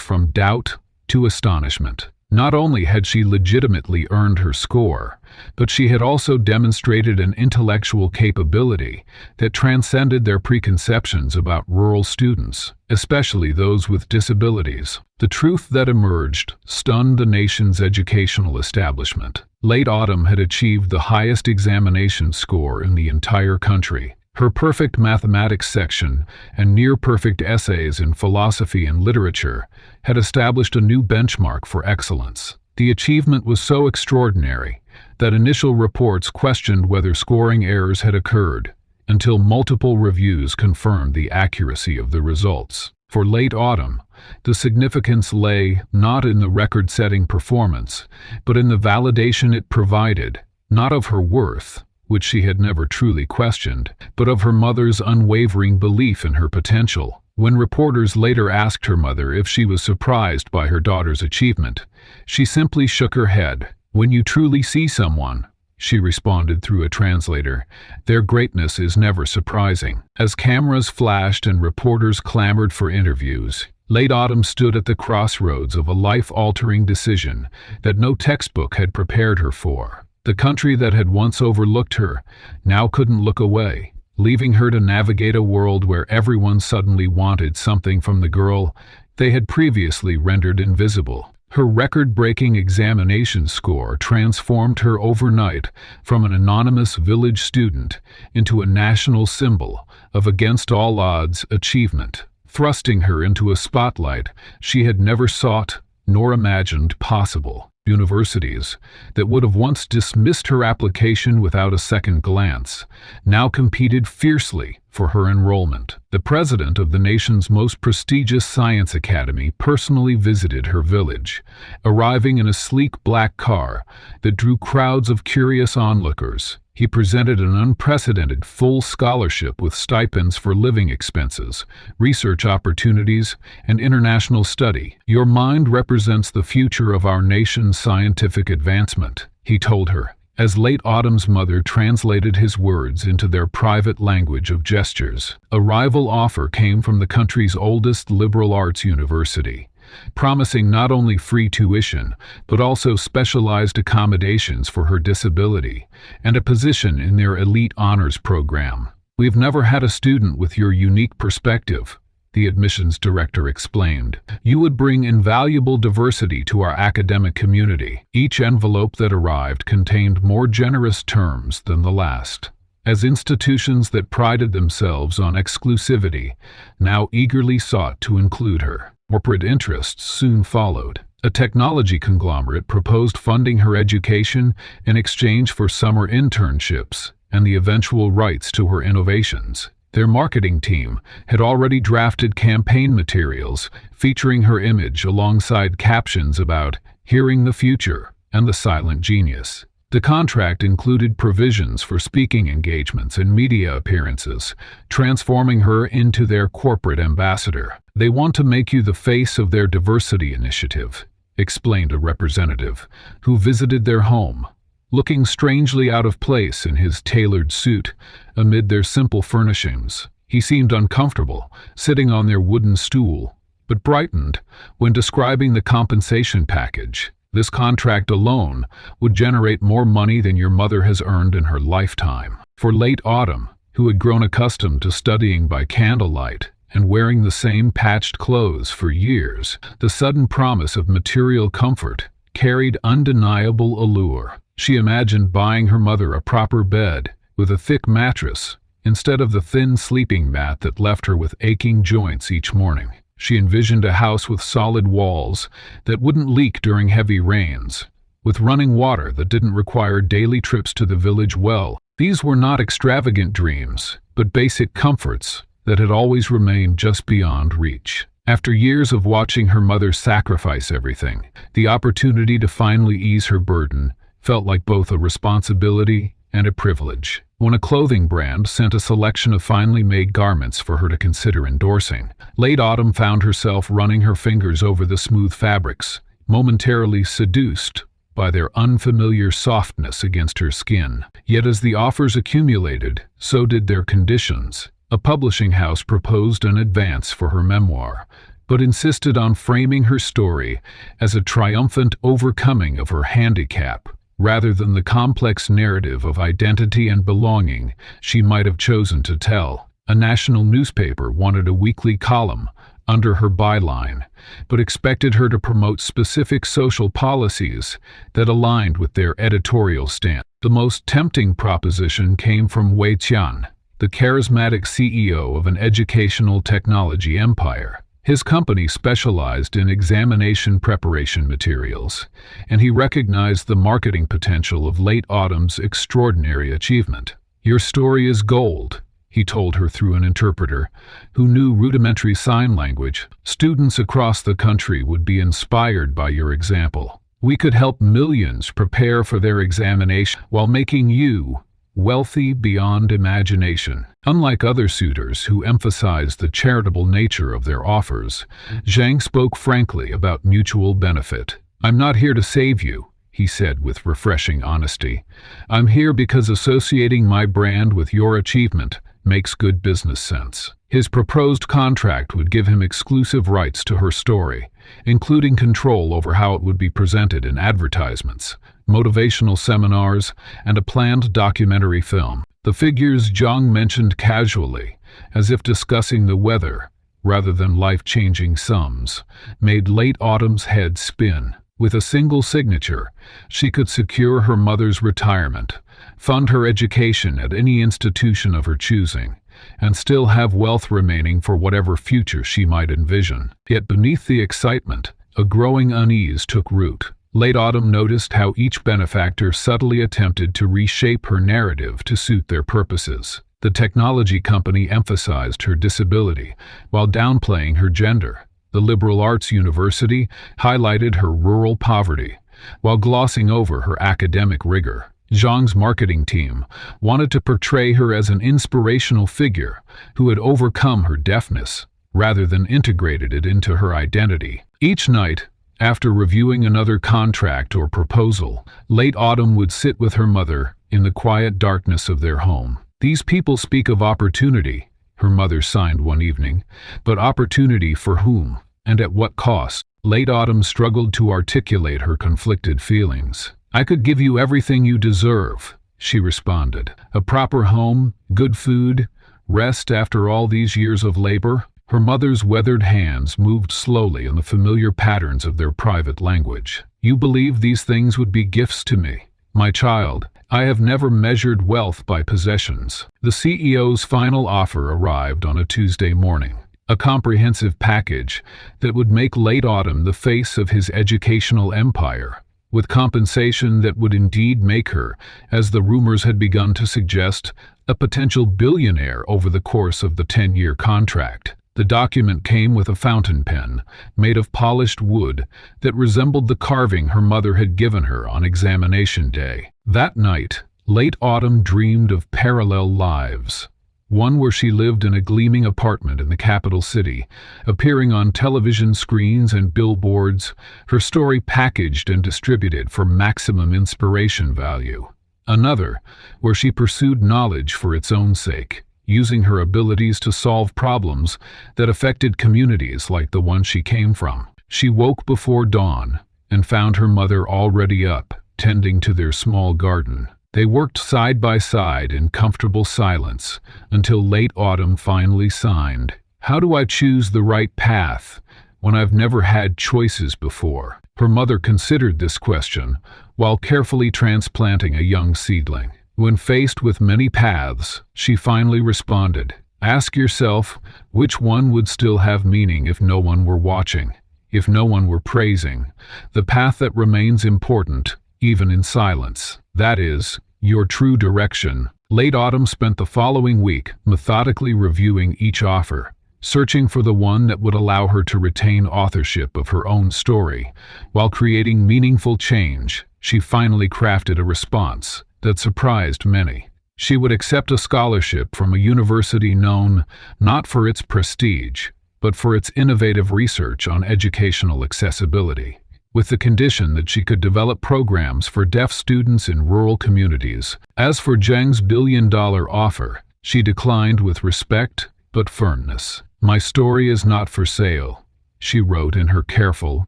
from doubt to astonishment. Not only had she legitimately earned her score, but she had also demonstrated an intellectual capability that transcended their preconceptions about rural students, especially those with disabilities. The truth that emerged stunned the nation's educational establishment. Late Autumn had achieved the highest examination score in the entire country. Her perfect mathematics section and near-perfect essays in philosophy and literature had established a new benchmark for excellence. The achievement was so extraordinary that initial reports questioned whether scoring errors had occurred, until multiple reviews confirmed the accuracy of the results. For late Autumn, the significance lay not in the record-setting performance, but in the validation it provided, not of her worth, which she had never truly questioned, but of her mother's unwavering belief in her potential. When reporters later asked her mother if she was surprised by her daughter's achievement, she simply shook her head. "When you truly see someone," she responded through a translator, "their greatness is never surprising." As cameras flashed and reporters clamored for interviews, late Autumn stood at the crossroads of a life-altering decision that no textbook had prepared her for. The country that had once overlooked her now couldn't look away, leaving her to navigate a world where everyone suddenly wanted something from the girl they had previously rendered invisible. Her record-breaking examination score transformed her overnight from an anonymous village student into a national symbol of against-all-odds achievement, thrusting her into a spotlight she had never sought nor imagined possible. Universities that would have once dismissed her application without a second glance now competed fiercely for her enrollment. The president of the nation's most prestigious science academy personally visited her village, arriving in a sleek black car that drew crowds of curious onlookers. He presented an unprecedented full scholarship with stipends for living expenses, research opportunities, and international study. "Your mind represents the future of our nation's scientific advancement," he told her, as late Autumn's mother translated his words into their private language of gestures. A rival offer came from the country's oldest liberal arts university, promising not only free tuition, but also specialized accommodations for her disability and a position in their elite honors program. "We've never had a student with your unique perspective," the admissions director explained. "You would bring invaluable diversity to our academic community." Each envelope that arrived contained more generous terms than the last, as institutions that prided themselves on exclusivity now eagerly sought to include her. Corporate interests soon followed. A technology conglomerate proposed funding her education in exchange for summer internships and the eventual rights to her innovations. Their marketing team had already drafted campaign materials featuring her image alongside captions about "hearing the future" and "the silent genius." The contract included provisions for speaking engagements and media appearances, transforming her into their corporate ambassador. "They want to make you the face of their diversity initiative," explained a representative, who visited their home, looking strangely out of place in his tailored suit amid their simple furnishings. He seemed uncomfortable, sitting on their wooden stool, but brightened when describing the compensation package. "This contract alone would generate more money than your mother has earned in her lifetime." For late Autumn, who had grown accustomed to studying by candlelight and wearing the same patched clothes for years, the sudden promise of material comfort carried undeniable allure. She imagined buying her mother a proper bed with a thick mattress instead of the thin sleeping mat that left her with aching joints each morning. She envisioned a house with solid walls that wouldn't leak during heavy rains, with running water that didn't require daily trips to the village well. These were not extravagant dreams, but basic comforts that had always remained just beyond reach. After years of watching her mother sacrifice everything, the opportunity to finally ease her burden felt like both a responsibility and a privilege. When a clothing brand sent a selection of finely made garments for her to consider endorsing, late autumn found herself running her fingers over the smooth fabrics, momentarily seduced by their unfamiliar softness against her skin. Yet as the offers accumulated, so did their conditions. A publishing house proposed an advance for her memoir, but insisted on framing her story as a triumphant overcoming of her handicap, rather than the complex narrative of identity and belonging she might have chosen to tell. A national newspaper wanted a weekly column under her byline, but expected her to promote specific social policies that aligned with their editorial stance. The most tempting proposition came from Wei Tian, the charismatic CEO of an educational technology empire. His company specialized in examination preparation materials, and he recognized the marketing potential of late autumn's extraordinary achievement. "Your story is gold," he told her through an interpreter who knew rudimentary sign language. "Students across the country would be inspired by your example. We could help millions prepare for their examination while making you wealthy beyond imagination." Unlike other suitors who emphasized the charitable nature of their offers, Zhang spoke frankly about mutual benefit. "I'm not here to save you," he said with refreshing honesty. "I'm here because associating my brand with your achievement makes good business sense." His proposed contract would give him exclusive rights to her story, including control over how it would be presented in advertisements, motivational seminars, and a planned documentary film. The figures Zhang mentioned casually, as if discussing the weather rather than life-changing sums, made late autumn's head spin. With a single signature, she could secure her mother's retirement, fund her education at any institution of her choosing, and still have wealth remaining for whatever future she might envision. Yet beneath the excitement, a growing unease took root. Late autumn noticed how each benefactor subtly attempted to reshape her narrative to suit their purposes. The technology company emphasized her disability while downplaying her gender. The liberal arts university highlighted her rural poverty while glossing over her academic rigor. Zhang's marketing team wanted to portray her as an inspirational figure who had overcome her deafness rather than integrated it into her identity. Each night, after reviewing another contract or proposal, late autumn would sit with her mother in the quiet darkness of their home. "These people speak of opportunity," her mother signed one evening, "but opportunity for whom, and at what cost?" Late autumn struggled to articulate her conflicted feelings. "I could give you everything you deserve," she responded. "A proper home, good food, rest after all these years of labor." Her mother's weathered hands moved slowly in the familiar patterns of their private language. "You believe these things would be gifts to me? My child, I have never measured wealth by possessions." The CEO's final offer arrived on a Tuesday morning. A comprehensive package that would make late autumn the face of his educational empire, with compensation that would indeed make her, as the rumors had begun to suggest, a potential billionaire over the course of the 10-year contract. The document came with a fountain pen, made of polished wood, that resembled the carving her mother had given her on examination day. That night, late autumn dreamed of parallel lives. One where she lived in a gleaming apartment in the capital city, appearing on television screens and billboards, her story packaged and distributed for maximum inspiration value. Another, where she pursued knowledge for its own sake, using her abilities to solve problems that affected communities like the one she came from. She woke before dawn and found her mother already up, tending to their small garden. They worked side by side in comfortable silence until late autumn finally signed. "How do I choose the right path when I've never had choices before?" Her mother considered this question while carefully transplanting a young seedling. When faced with many paths, she finally responded, "Ask yourself which one would still have meaning if no one were watching, if no one were praising. The path that remains important, even in silence. That is, your true direction." Late autumn spent the following week methodically reviewing each offer, searching for the one that would allow her to retain authorship of her own story. While creating meaningful change, she finally crafted a response that surprised many. She would accept a scholarship from a university known not for its prestige, but for its innovative research on educational accessibility, with the condition that she could develop programs for deaf students in rural communities. As for Zheng's billion-dollar offer, she declined with respect but firmness. "My story is not for sale," she wrote in her careful,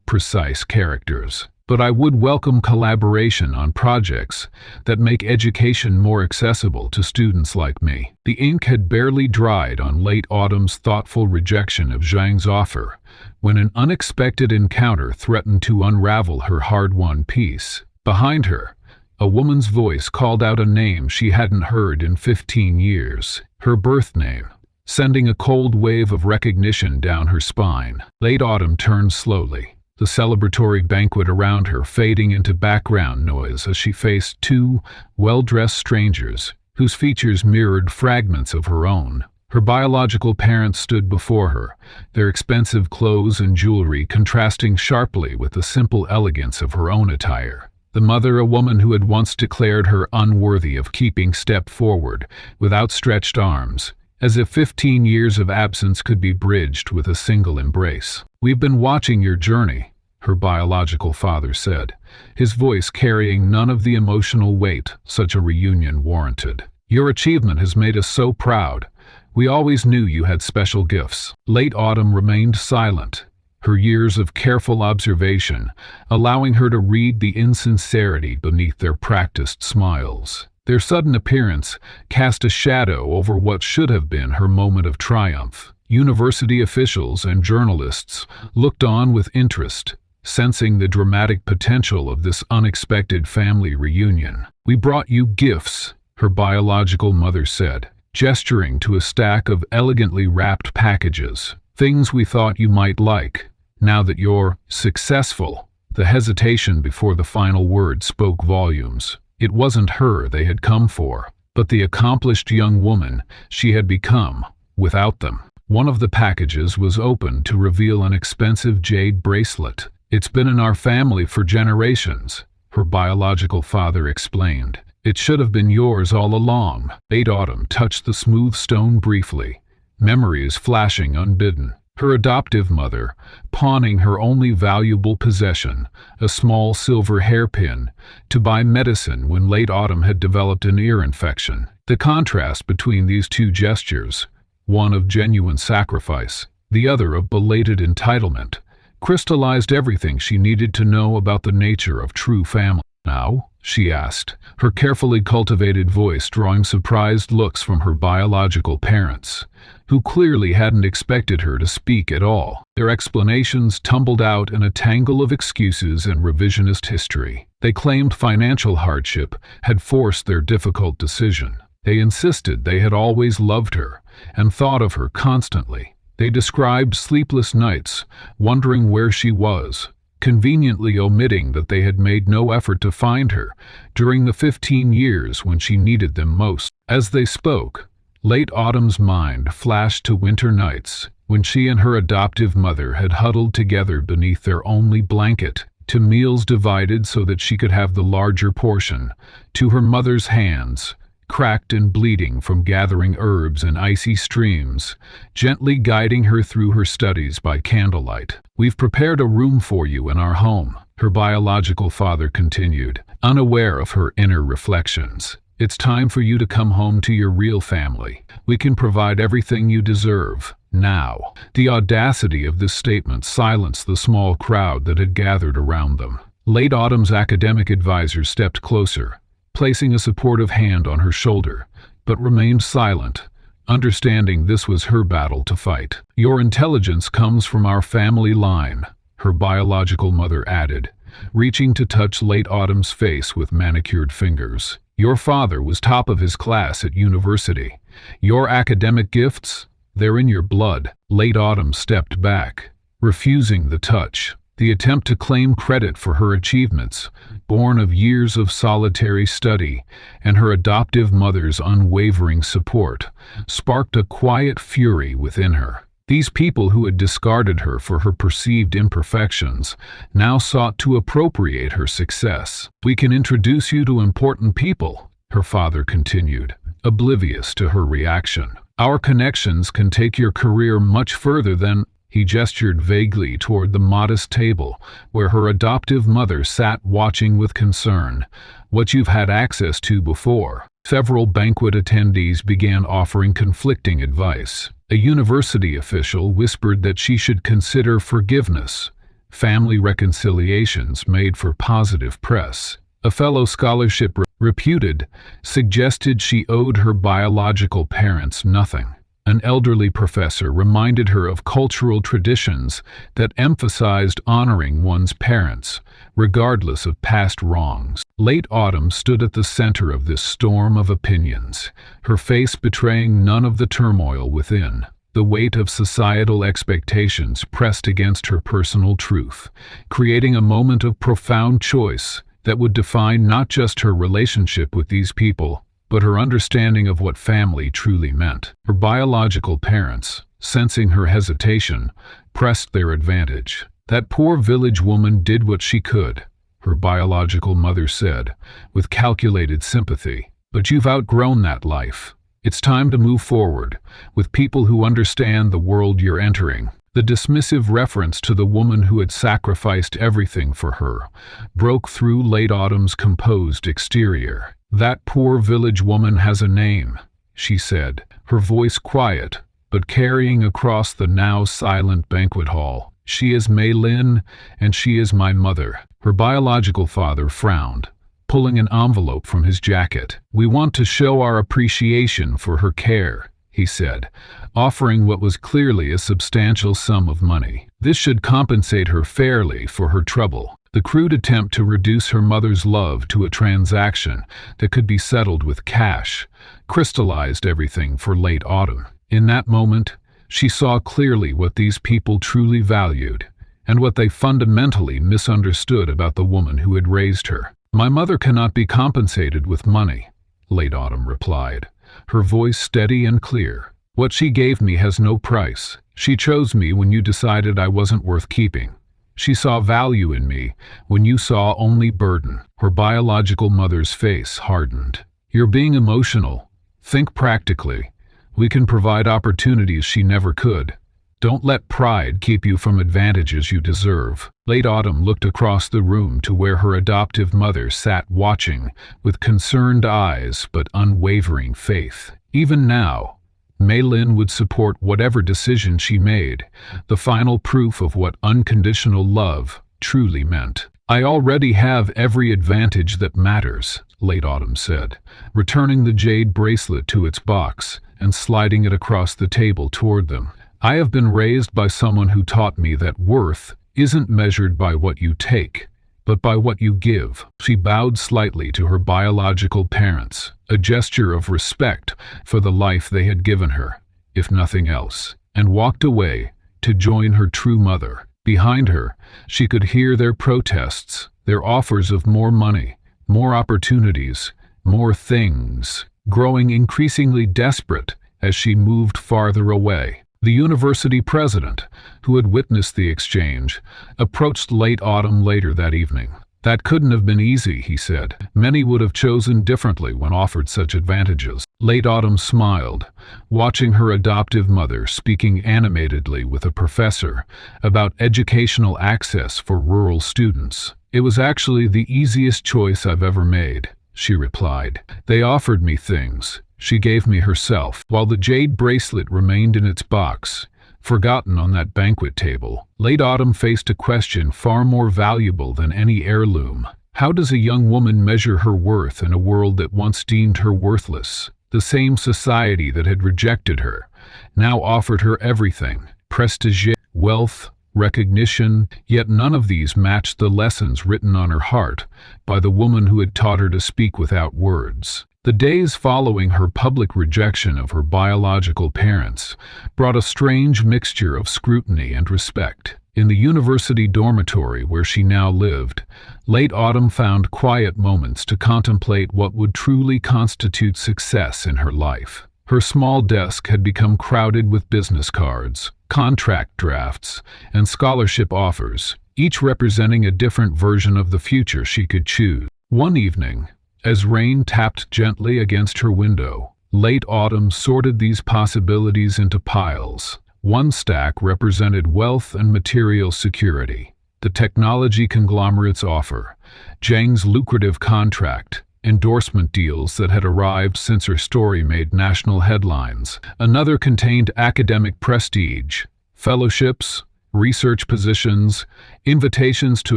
precise characters. "But I would welcome collaboration on projects that make education more accessible to students like me." The ink had barely dried on late autumn's thoughtful rejection of Zhang's offer when an unexpected encounter threatened to unravel her hard-won peace. Behind her, a woman's voice called out a name she hadn't heard in 15 years, her birth name, sending a cold wave of recognition down her spine. Late autumn turned slowly, the celebratory banquet around her fading into background noise as she faced two well-dressed strangers whose features mirrored fragments of her own. Her biological parents stood before her, their expensive clothes and jewelry contrasting sharply with the simple elegance of her own attire. The mother, a woman who had once declared her unworthy of keeping step forward with outstretched arms, as if 15 years of absence could be bridged with a single embrace. "We've been watching your journey," her biological father said, his voice carrying none of the emotional weight such a reunion warranted. "Your achievement has made us so proud. We always knew you had special gifts." Late autumn remained silent, her years of careful observation allowing her to read the insincerity beneath their practiced smiles. Their sudden appearance cast a shadow over what should have been her moment of triumph. University officials and journalists looked on with interest, sensing the dramatic potential of this unexpected family reunion. "We brought you gifts," her biological mother said, gesturing to a stack of elegantly wrapped packages. "Things we thought you might like, now that you're successful." The hesitation before the final word spoke volumes. It wasn't her they had come for, but the accomplished young woman she had become without them. One of the packages was opened to reveal an expensive jade bracelet. "It's been in our family for generations," her biological father explained. "It should have been yours all along." Late autumn touched the smooth stone briefly, memories flashing unbidden. Her adoptive mother, pawning her only valuable possession, a small silver hairpin, to buy medicine when late autumn had developed an ear infection. The contrast between these two gestures, one of genuine sacrifice, the other of belated entitlement, crystallized everything she needed to know about the nature of true family. "Now?" she asked, her carefully cultivated voice drawing surprised looks from her biological parents, who clearly hadn't expected her to speak at all. Their explanations tumbled out in a tangle of excuses and revisionist history. They claimed financial hardship had forced their difficult decision. They insisted they had always loved her and thought of her constantly. They described sleepless nights, wondering where she was, conveniently omitting that they had made no effort to find her during the 15 years when she needed them most. As they spoke, late autumn's mind flashed to winter nights when she and her adoptive mother had huddled together beneath their only blanket, to meals divided so that she could have the larger portion, to her mother's hands, cracked and bleeding from gathering herbs and icy streams, gently guiding her through her studies by candlelight. "We've prepared a room for you in our home," her biological father continued, unaware of her inner reflections. "It's time for you to come home to your real family. We can provide everything you deserve, now." The audacity of this statement silenced the small crowd that had gathered around them. Late autumn's academic advisor stepped closer, placing a supportive hand on her shoulder, but remained silent, understanding this was her battle to fight. "Your intelligence comes from our family line," her biological mother added, reaching to touch late autumn's face with manicured fingers. "Your father was top of his class at university. Your academic gifts, they're in your blood." Late autumn stepped back, refusing the touch. The attempt to claim credit for her achievements, born of years of solitary study and her adoptive mother's unwavering support, sparked a quiet fury within her. These people who had discarded her for her perceived imperfections now sought to appropriate her success. "We can introduce you to important people," her father continued, oblivious to her reaction. "Our connections can take your career much further than—" He gestured vaguely toward the modest table where her adoptive mother sat watching with concern. "What you've had access to before." Several banquet attendees began offering conflicting advice. A university official whispered that she should consider forgiveness. Family reconciliations made for positive press. A fellow scholarship reputed suggested she owed her biological parents nothing. An elderly professor reminded her of cultural traditions that emphasized honoring one's parents, regardless of past wrongs. Late Autumn stood at the center of this storm of opinions, her face betraying none of the turmoil within. The weight of societal expectations pressed against her personal truth, creating a moment of profound choice that would define not just her relationship with these people, but her understanding of what family truly meant. Her biological parents, sensing her hesitation, pressed their advantage. "That poor village woman did what she could," her biological mother said, with calculated sympathy. "But you've outgrown that life. It's time to move forward, with people who understand the world you're entering." The dismissive reference to the woman who had sacrificed everything for her broke through Late Autumn's composed exterior. "That poor village woman has a name," she said, her voice quiet, but carrying across the now silent banquet hall. "She is Mei Lin, and she is my mother." Her biological father frowned, pulling an envelope from his jacket. "We want to show our appreciation for her care," he said, offering what was clearly a substantial sum of money. "This should compensate her fairly for her trouble." The crude attempt to reduce her mother's love to a transaction that could be settled with cash crystallized everything for Late Autumn. In that moment, she saw clearly what these people truly valued, and what they fundamentally misunderstood about the woman who had raised her. "My mother cannot be compensated with money," Late Autumn replied, her voice steady and clear. "What she gave me has no price. She chose me when you decided I wasn't worth keeping. She saw value in me when you saw only burden." Her biological mother's face hardened. "You're being emotional. Think practically. We can provide opportunities she never could. Don't let pride keep you from advantages you deserve." Late Autumn looked across the room to where her adoptive mother sat watching with concerned eyes but unwavering faith. Even now, Mei Lin would support whatever decision she made, the final proof of what unconditional love truly meant. "I already have every advantage that matters," Late Autumn said, returning the jade bracelet to its box and sliding it across the table toward them. "I have been raised by someone who taught me that worth isn't measured by what you take, but by what you give." She bowed slightly to her biological parents, a gesture of respect for the life they had given her, if nothing else, and walked away to join her true mother. Behind her, she could hear their protests, their offers of more money, more opportunities, more things, growing increasingly desperate as she moved farther away. The university president, who had witnessed the exchange, approached Late Autumn later that evening. "That couldn't have been easy," he said. "Many would have chosen differently when offered such advantages." Late Autumn smiled, watching her adoptive mother speaking animatedly with a professor about educational access for rural students. "It was actually the easiest choice I've ever made," she replied. "They offered me things. She gave me herself." While the jade bracelet remained in its box, forgotten on that banquet table, Late Autumn faced a question far more valuable than any heirloom. How does a young woman measure her worth in a world that once deemed her worthless? The same society that had rejected her now offered her everything: prestige, wealth, recognition, yet none of these matched the lessons written on her heart by the woman who had taught her to speak without words. The days following her public rejection of her biological parents brought a strange mixture of scrutiny and respect. In the university dormitory where she now lived, Late Autumn found quiet moments to contemplate what would truly constitute success in her life. Her small desk had become crowded with business cards, contract drafts, and scholarship offers, each representing a different version of the future she could choose. One evening, as rain tapped gently against her window, late autumn sorted these possibilities into piles. One stack represented wealth and material security, the technology conglomerate's offer, Zhang's lucrative contract, endorsement deals that had arrived since her story made national headlines. Another contained academic prestige, fellowships, research positions, invitations to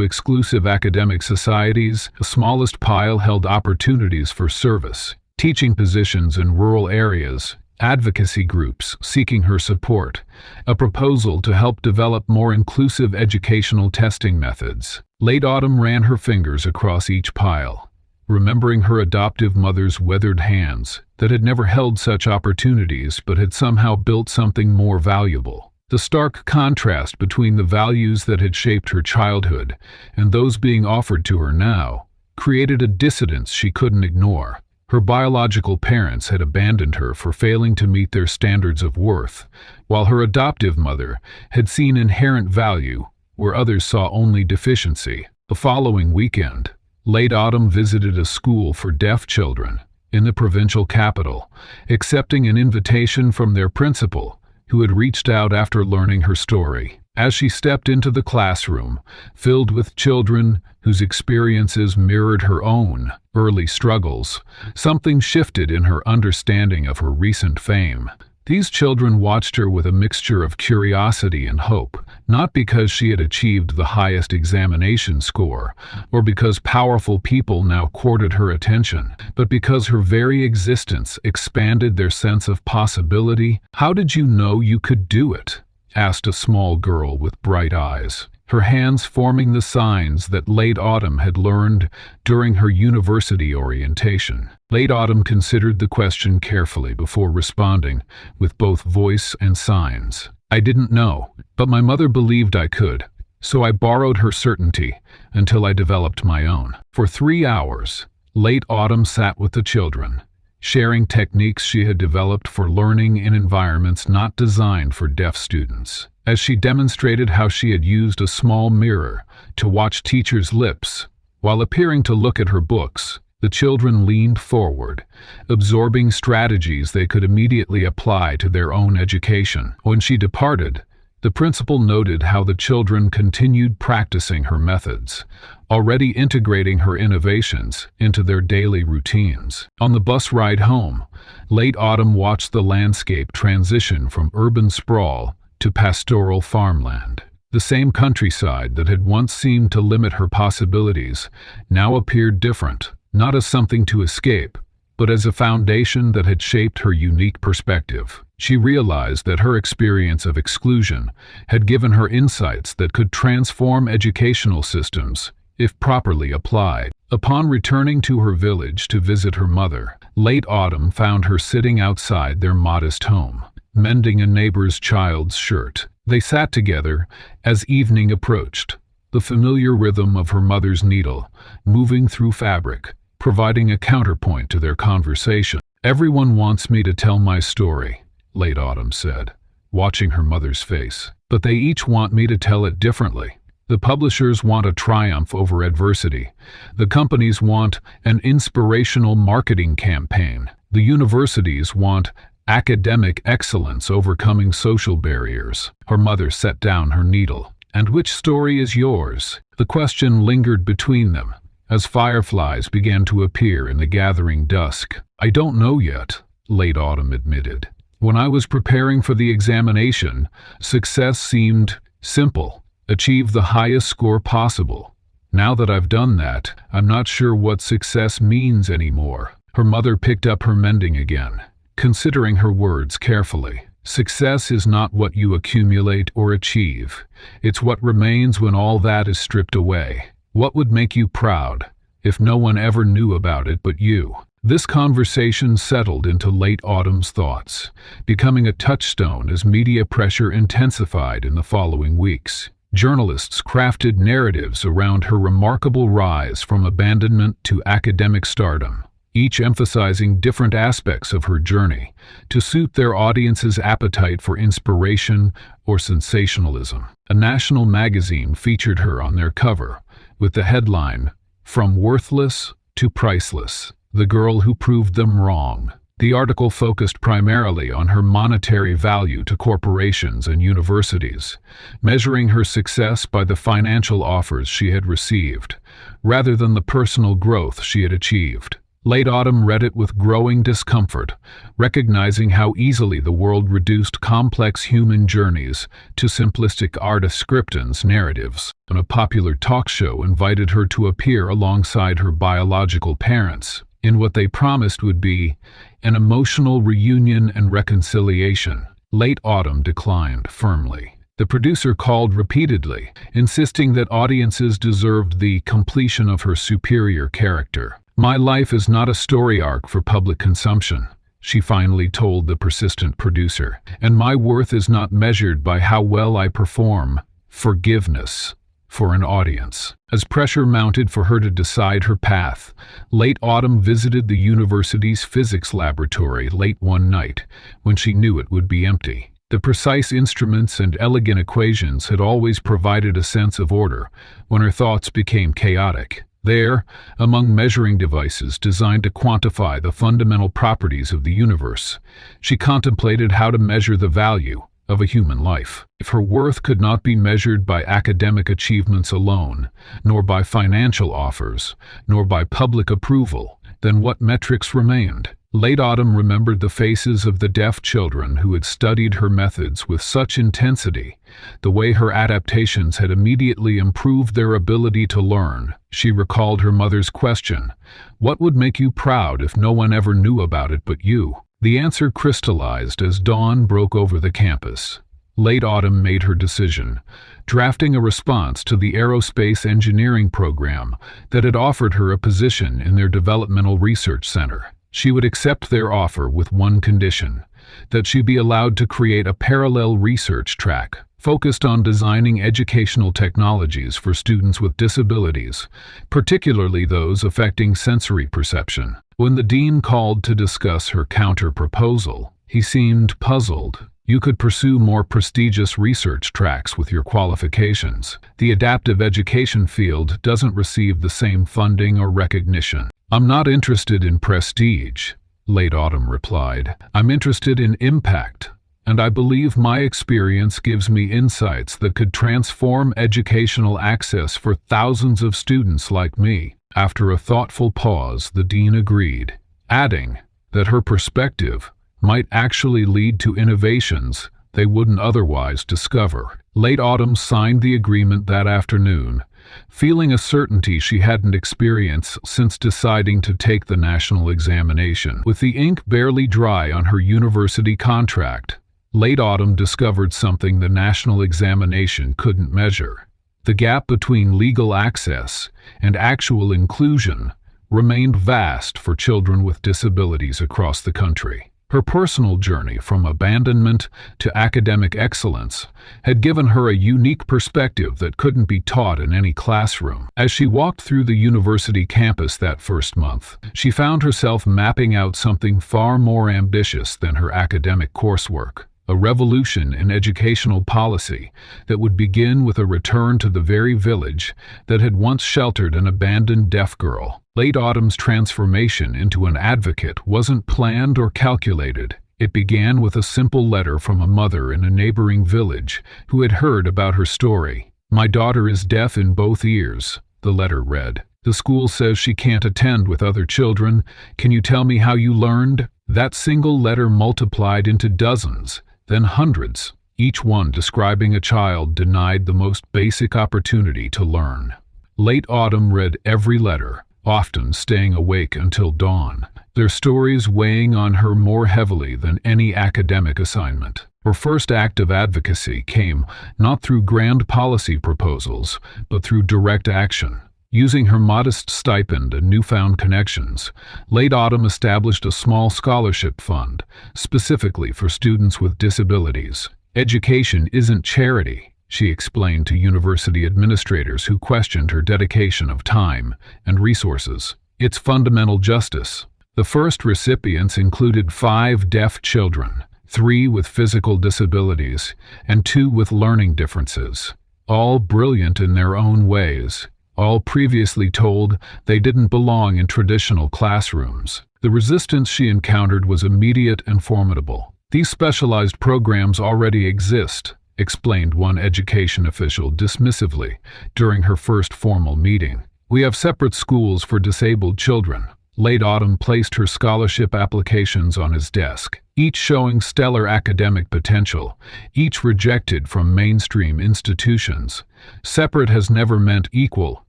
exclusive academic societies. The smallest pile held opportunities for service, teaching positions in rural areas, advocacy groups seeking her support, a proposal to help develop more inclusive educational testing methods. Late autumn ran her fingers across each pile, remembering her adoptive mother's weathered hands that had never held such opportunities but had somehow built something more valuable. The stark contrast between the values that had shaped her childhood and those being offered to her now created a dissonance she couldn't ignore. Her biological parents had abandoned her for failing to meet their standards of worth, while her adoptive mother had seen inherent value where others saw only deficiency. The following weekend, late autumn visited a school for deaf children in the provincial capital, accepting an invitation from their principal, who had reached out after learning her story. As she stepped into the classroom, filled with children whose experiences mirrored her own early struggles, something shifted in her understanding of her recent fame. These children watched her with a mixture of curiosity and hope, not because she had achieved the highest examination score, or because powerful people now courted her attention, but because her very existence expanded their sense of possibility. "How did you know you could do it?" asked a small girl with bright eyes, her hands forming the signs that late autumn had learned during her university orientation. Late autumn considered the question carefully before responding, with both voice and signs. "I didn't know, but my mother believed I could, so I borrowed her certainty until I developed my own." For 3 hours, late autumn sat with the children, sharing techniques she had developed for learning in environments not designed for deaf students. As she demonstrated how she had used a small mirror to watch teachers' lips while appearing to look at her books, the children leaned forward, absorbing strategies they could immediately apply to their own education. When she departed, the principal noted how the children continued practicing her methods, already integrating her innovations into their daily routines. On the bus ride home, late autumn watched the landscape transition from urban sprawl to pastoral farmland. The same countryside that had once seemed to limit her possibilities now appeared different, not as something to escape, but as a foundation that had shaped her unique perspective. She realized that her experience of exclusion had given her insights that could transform educational systems if properly applied. Upon returning to her village to visit her mother, late autumn found her sitting outside their modest home, mending a neighbor's child's shirt. They sat together as evening approached, the familiar rhythm of her mother's needle moving through fabric, providing a counterpoint to their conversation. "Everyone wants me to tell my story," late autumn said, watching her mother's face. "But they each want me to tell it differently. The publishers want a triumph over adversity. The companies want an inspirational marketing campaign. The universities want academic excellence overcoming social barriers." Her mother set down her needle. "And which story is yours?" The question lingered between them, as fireflies began to appear in the gathering dusk. "I don't know yet," late autumn admitted. "When I was preparing for the examination, success seemed simple. Achieve the highest score possible. Now that I've done that, I'm not sure what success means anymore." Her mother picked up her mending again, considering her words carefully. "Success is not what you accumulate or achieve. It's what remains when all that is stripped away. What would make you proud if no one ever knew about it but you?" This conversation settled into late autumn's thoughts, becoming a touchstone as media pressure intensified in the following weeks. Journalists crafted narratives around her remarkable rise from abandonment to academic stardom, each emphasizing different aspects of her journey to suit their audience's appetite for inspiration or sensationalism. A national magazine featured her on their cover, with the headline, "From Worthless to Priceless, the Girl Who Proved Them Wrong." The article focused primarily on her monetary value to corporations and universities, measuring her success by the financial offers she had received, rather than the personal growth she had achieved. Late Autumn read it with growing discomfort, recognizing how easily the world reduced complex human journeys to simplistic artiscriptans narratives. And a popular talk show invited her to appear alongside her biological parents in what they promised would be an emotional reunion and reconciliation. Late Autumn declined firmly. The producer called repeatedly, insisting that audiences deserved the completion of her superior character. "My life is not a story arc for public consumption," she finally told the persistent producer, "and my worth is not measured by how well I perform." Forgiveness for an audience. As pressure mounted for her to decide her path, Late Autumn visited the university's physics laboratory late one night when she knew it would be empty. The precise instruments and elegant equations had always provided a sense of order when her thoughts became chaotic. There, among measuring devices designed to quantify the fundamental properties of the universe, she contemplated how to measure the value of a human life. If her worth could not be measured by academic achievements alone, nor by financial offers, nor by public approval, then what metrics remained? Late Autumn remembered the faces of the deaf children who had studied her methods with such intensity, the way her adaptations had immediately improved their ability to learn. She recalled her mother's question, "What would make you proud if no one ever knew about it but you?" The answer crystallized as dawn broke over the campus. Late Autumn made her decision, drafting a response to the aerospace engineering program that had offered her a position in their developmental research center. She would accept their offer with one condition, that she be allowed to create a parallel research track focused on designing educational technologies for students with disabilities, particularly those affecting sensory perception. When the dean called to discuss her counter-proposal, he seemed puzzled. "You could pursue more prestigious research tracks with your qualifications. The adaptive education field doesn't receive the same funding or recognition." "I'm not interested in prestige," Late Autumn replied. "I'm interested in impact, and I believe my experience gives me insights that could transform educational access for thousands of students like me." After a thoughtful pause, the dean agreed, adding that her perspective might actually lead to innovations they wouldn't otherwise discover. Late Autumn signed the agreement that afternoon, feeling a certainty she hadn't experienced since deciding to take the national examination. With the ink barely dry on her university contract, Late Autumn discovered something the national examination couldn't measure. The gap between legal access and actual inclusion remained vast for children with disabilities across the country. Her personal journey from abandonment to academic excellence had given her a unique perspective that couldn't be taught in any classroom. As she walked through the university campus that first month, she found herself mapping out something far more ambitious than her academic coursework. A revolution in educational policy that would begin with a return to the very village that had once sheltered an abandoned deaf girl. Late Autumn's transformation into an advocate wasn't planned or calculated. It began with a simple letter from a mother in a neighboring village who had heard about her story. "My daughter is deaf in both ears," the letter read. "The school says she can't attend with other children. Can you tell me how you learned?" That single letter multiplied into dozens, then hundreds, each one describing a child denied the most basic opportunity to learn. Late Autumn read every letter, often staying awake until dawn, their stories weighing on her more heavily than any academic assignment. Her first act of advocacy came not through grand policy proposals, but through direct action. Using her modest stipend and newfound connections, Late Autumn established a small scholarship fund, specifically for students with disabilities. "Education isn't charity," she explained to university administrators who questioned her dedication of time and resources. "It's fundamental justice." The first recipients included 5 deaf children, 3 with physical disabilities, and 2 with learning differences. All brilliant in their own ways, all previously told they didn't belong in traditional classrooms. The resistance she encountered was immediate and formidable. "These specialized programs already exist," explained one education official dismissively during her first formal meeting. "We have separate schools for disabled children." Late Autumn placed her scholarship applications on his desk, each showing stellar academic potential, each rejected from mainstream institutions. "Separate has never meant equal,"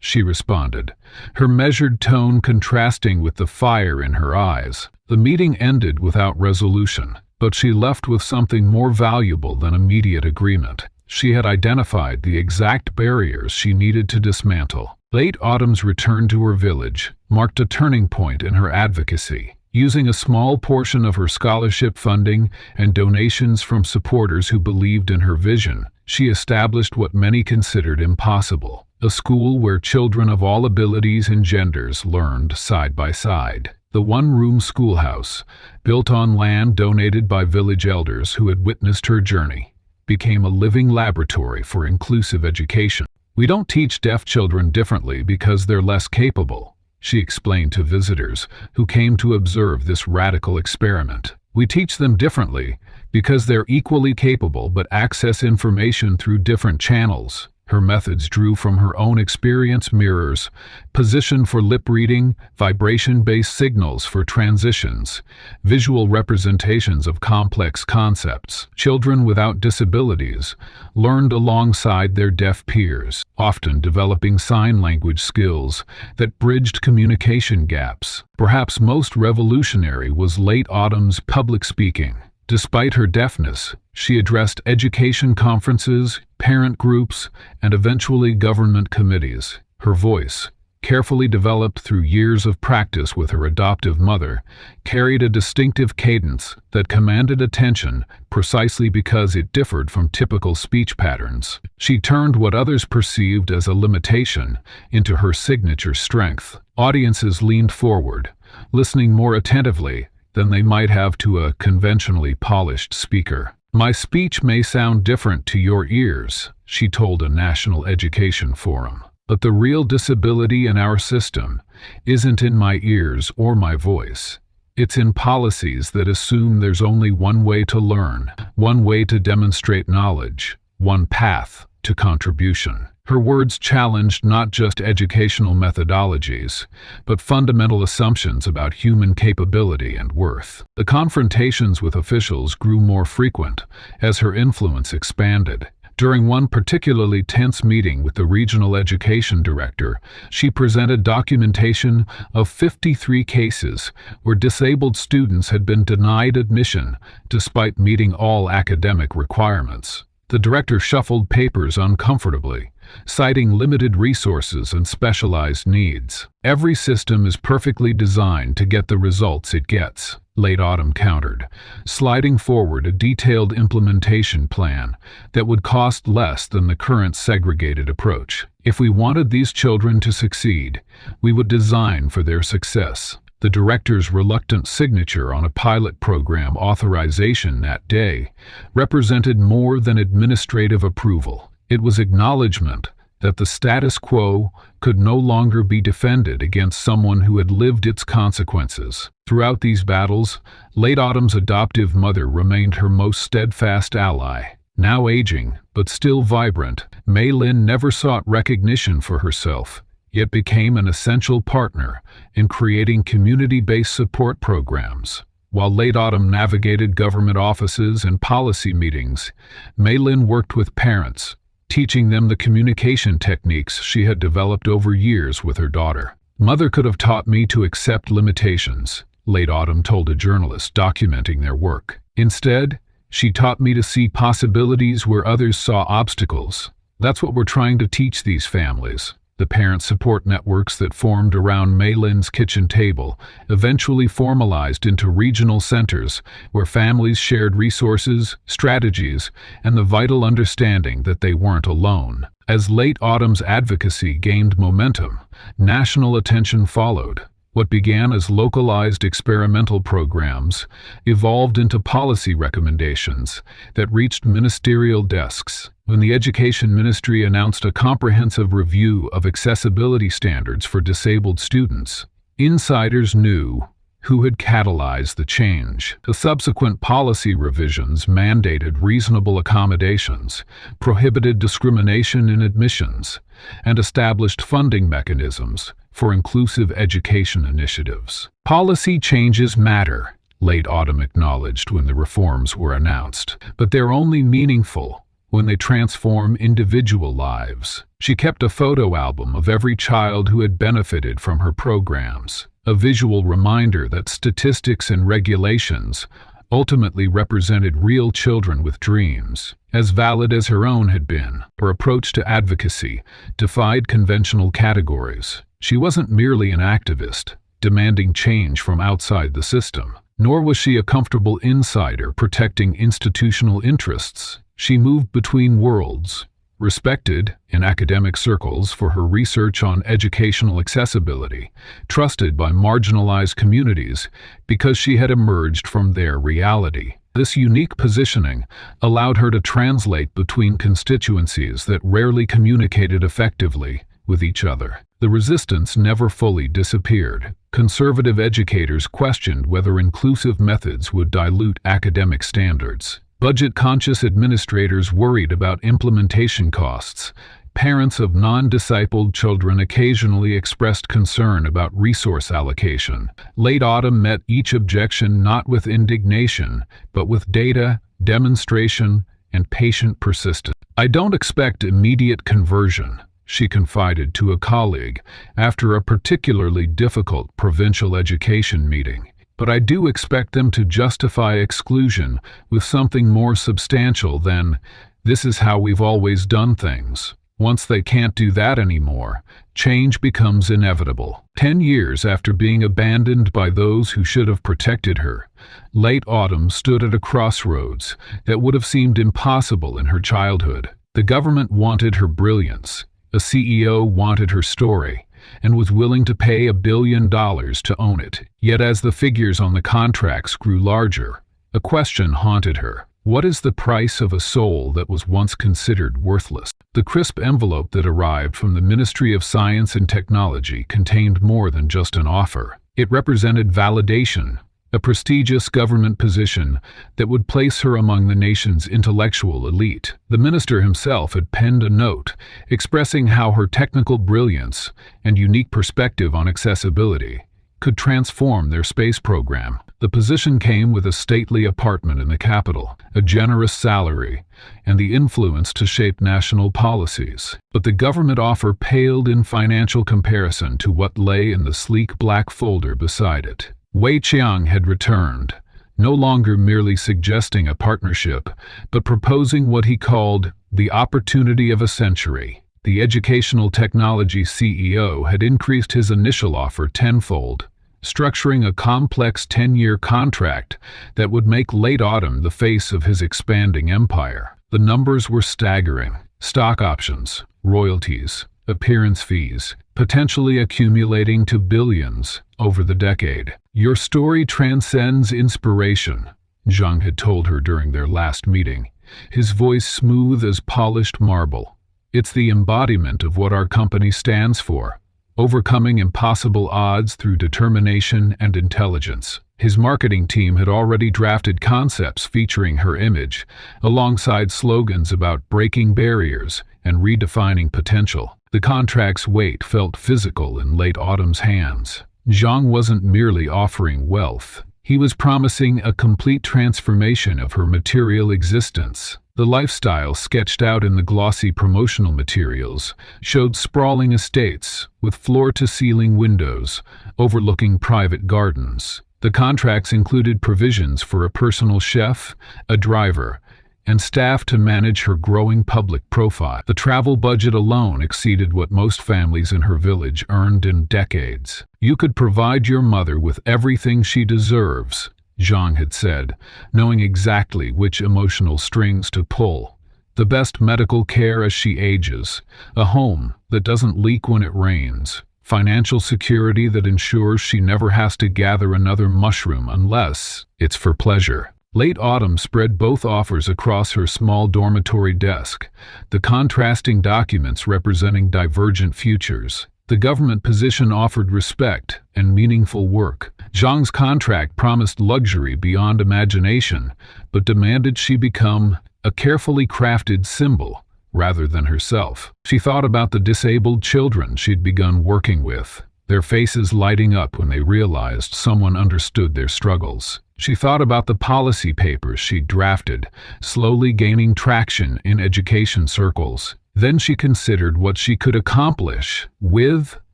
she responded, her measured tone contrasting with the fire in her eyes. The meeting ended without resolution, but she left with something more valuable than immediate agreement. She had identified the exact barriers she needed to dismantle. Late Autumn's return to her village marked a turning point in her advocacy. Using a small portion of her scholarship funding and donations from supporters who believed in her vision, she established what many considered impossible: a school where children of all abilities and genders learned side by side. The one-room schoolhouse, built on land donated by village elders who had witnessed her journey, became a living laboratory for inclusive education. "We don't teach deaf children differently because they're less capable," she explained to visitors who came to observe this radical experiment. "We teach them differently because they're equally capable but access information through different channels." Her methods drew from her own experience: mirrors, position for lip reading, vibration-based signals for transitions, visual representations of complex concepts. Children without disabilities learned alongside their deaf peers, often developing sign language skills that bridged communication gaps. Perhaps most revolutionary was Late Autumn's public speaking. Despite her deafness, she addressed education conferences, parent groups, and eventually government committees. Her voice, carefully developed through years of practice with her adoptive mother, carried a distinctive cadence that commanded attention precisely because it differed from typical speech patterns. She turned what others perceived as a limitation into her signature strength. Audiences leaned forward, listening more attentively than they might have to a conventionally polished speaker. "My speech may sound different to your ears," she told a national education forum, "but the real disability in our system isn't in my ears or my voice. It's in policies that assume there's only one way to learn, one way to demonstrate knowledge, one path to contribution." Her words challenged not just educational methodologies, but fundamental assumptions about human capability and worth. The confrontations with officials grew more frequent as her influence expanded. During one particularly tense meeting with the regional education director, she presented documentation of 53 cases where disabled students had been denied admission despite meeting all academic requirements. The director shuffled papers uncomfortably, citing limited resources and specialized needs. "Every system is perfectly designed to get the results it gets," Late Autumn countered, sliding forward a detailed implementation plan that would cost less than the current segregated approach. "If we wanted these children to succeed, we would design for their success." The director's reluctant signature on a pilot program authorization that day represented more than administrative approval. It was acknowledgement that the status quo could no longer be defended against someone who had lived its consequences. Throughout these battles, Late Autumn's adoptive mother remained her most steadfast ally. Now aging, but still vibrant, Mei Lin never sought recognition for herself, yet became an essential partner in creating community-based support programs. While Late Autumn navigated government offices and policy meetings, Mei Lin worked with parents, teaching them the communication techniques she had developed over years with her daughter. "Mother could have taught me to accept limitations," Late Autumn told a journalist documenting their work. "Instead, she taught me to see possibilities where others saw obstacles. That's what we're trying to teach these families." The parent support networks that formed around Mei Lin's kitchen table eventually formalized into regional centers where families shared resources, strategies, and the vital understanding that they weren't alone. As Late Autumn's advocacy gained momentum, national attention followed. What began as localized experimental programs evolved into policy recommendations that reached ministerial desks. When the Education Ministry announced a comprehensive review of accessibility standards for disabled students, insiders knew who had catalyzed the change. The subsequent policy revisions mandated reasonable accommodations, prohibited discrimination in admissions, and established funding mechanisms for inclusive education initiatives. Policy changes matter, late Autumn acknowledged when the reforms were announced, but they're only meaningful when they transform individual lives. She kept a photo album of every child who had benefited from her programs, a visual reminder that statistics and regulations ultimately represented real children with dreams. As valid as her own had been, her approach to advocacy defied conventional categories. She wasn't merely an activist, demanding change from outside the system, nor was she a comfortable insider protecting institutional interests. She moved between worlds, respected in academic circles for her research on educational accessibility, trusted by marginalized communities because she had emerged from their reality. This unique positioning allowed her to translate between constituencies that rarely communicated effectively with each other. The resistance never fully disappeared. Conservative educators questioned whether inclusive methods would dilute academic standards. Budget-conscious administrators worried about implementation costs. Parents of non-discipled children occasionally expressed concern about resource allocation. Late Autumn met each objection not with indignation, but with data, demonstration, and patient persistence. "I don't expect immediate conversion," she confided to a colleague after a particularly difficult provincial education meeting. "But I do expect them to justify exclusion with something more substantial than, 'This is how we've always done things.'" Once they can't do that anymore, change becomes inevitable. 10 years after being abandoned by those who should have protected her, Late Autumn stood at a crossroads that would have seemed impossible in her childhood. The government wanted her brilliance, a CEO wanted her story, and was willing to pay $1 billion to own it. Yet as the figures on the contracts grew larger, a question haunted her. What is the price of a soul that was once considered worthless? The crisp envelope that arrived from the Ministry of Science and Technology contained more than just an offer. It represented validation, a prestigious government position that would place her among the nation's intellectual elite. The minister himself had penned a note expressing how her technical brilliance and unique perspective on accessibility could transform their space program. The position came with a stately apartment in the capital, a generous salary, and the influence to shape national policies. But the government offer paled in financial comparison to what lay in the sleek black folder beside it. Wei Qiang had returned, no longer merely suggesting a partnership, but proposing what he called the opportunity of a century. The educational technology CEO had increased his initial offer tenfold, structuring a complex 10-year contract that would make Late Autumn the face of his expanding empire. The numbers were staggering: stock options, royalties, appearance fees, potentially accumulating to billions over the decade. "Your story transcends inspiration," Zhang had told her during their last meeting, his voice smooth as polished marble. "It's the embodiment of what our company stands for, overcoming impossible odds through determination and intelligence." His marketing team had already drafted concepts featuring her image, alongside slogans about breaking barriers and redefining potential. The contract's weight felt physical in Late Autumn's hands. Zhang wasn't merely offering wealth. He was promising a complete transformation of her material existence. The lifestyle sketched out in the glossy promotional materials showed sprawling estates with floor-to-ceiling windows overlooking private gardens. The contracts included provisions for a personal chef, a driver, and staff to manage her growing public profile. The travel budget alone exceeded what most families in her village earned in decades. "You could provide your mother with everything she deserves," Zhang had said, knowing exactly which emotional strings to pull. "The best medical care as she ages, a home that doesn't leak when it rains, financial security that ensures she never has to gather another mushroom unless it's for pleasure. Late autumn spread both offers across her small dormitory desk, the contrasting documents representing divergent futures. The government position offered respect and meaningful work. Zhang's contract promised luxury beyond imagination, but demanded she become a carefully crafted symbol rather than herself. She thought about the disabled children she'd begun working with, their faces lighting up when they realized someone understood their struggles. She thought about the policy papers she'd drafted, slowly gaining traction in education circles. Then she considered what she could accomplish with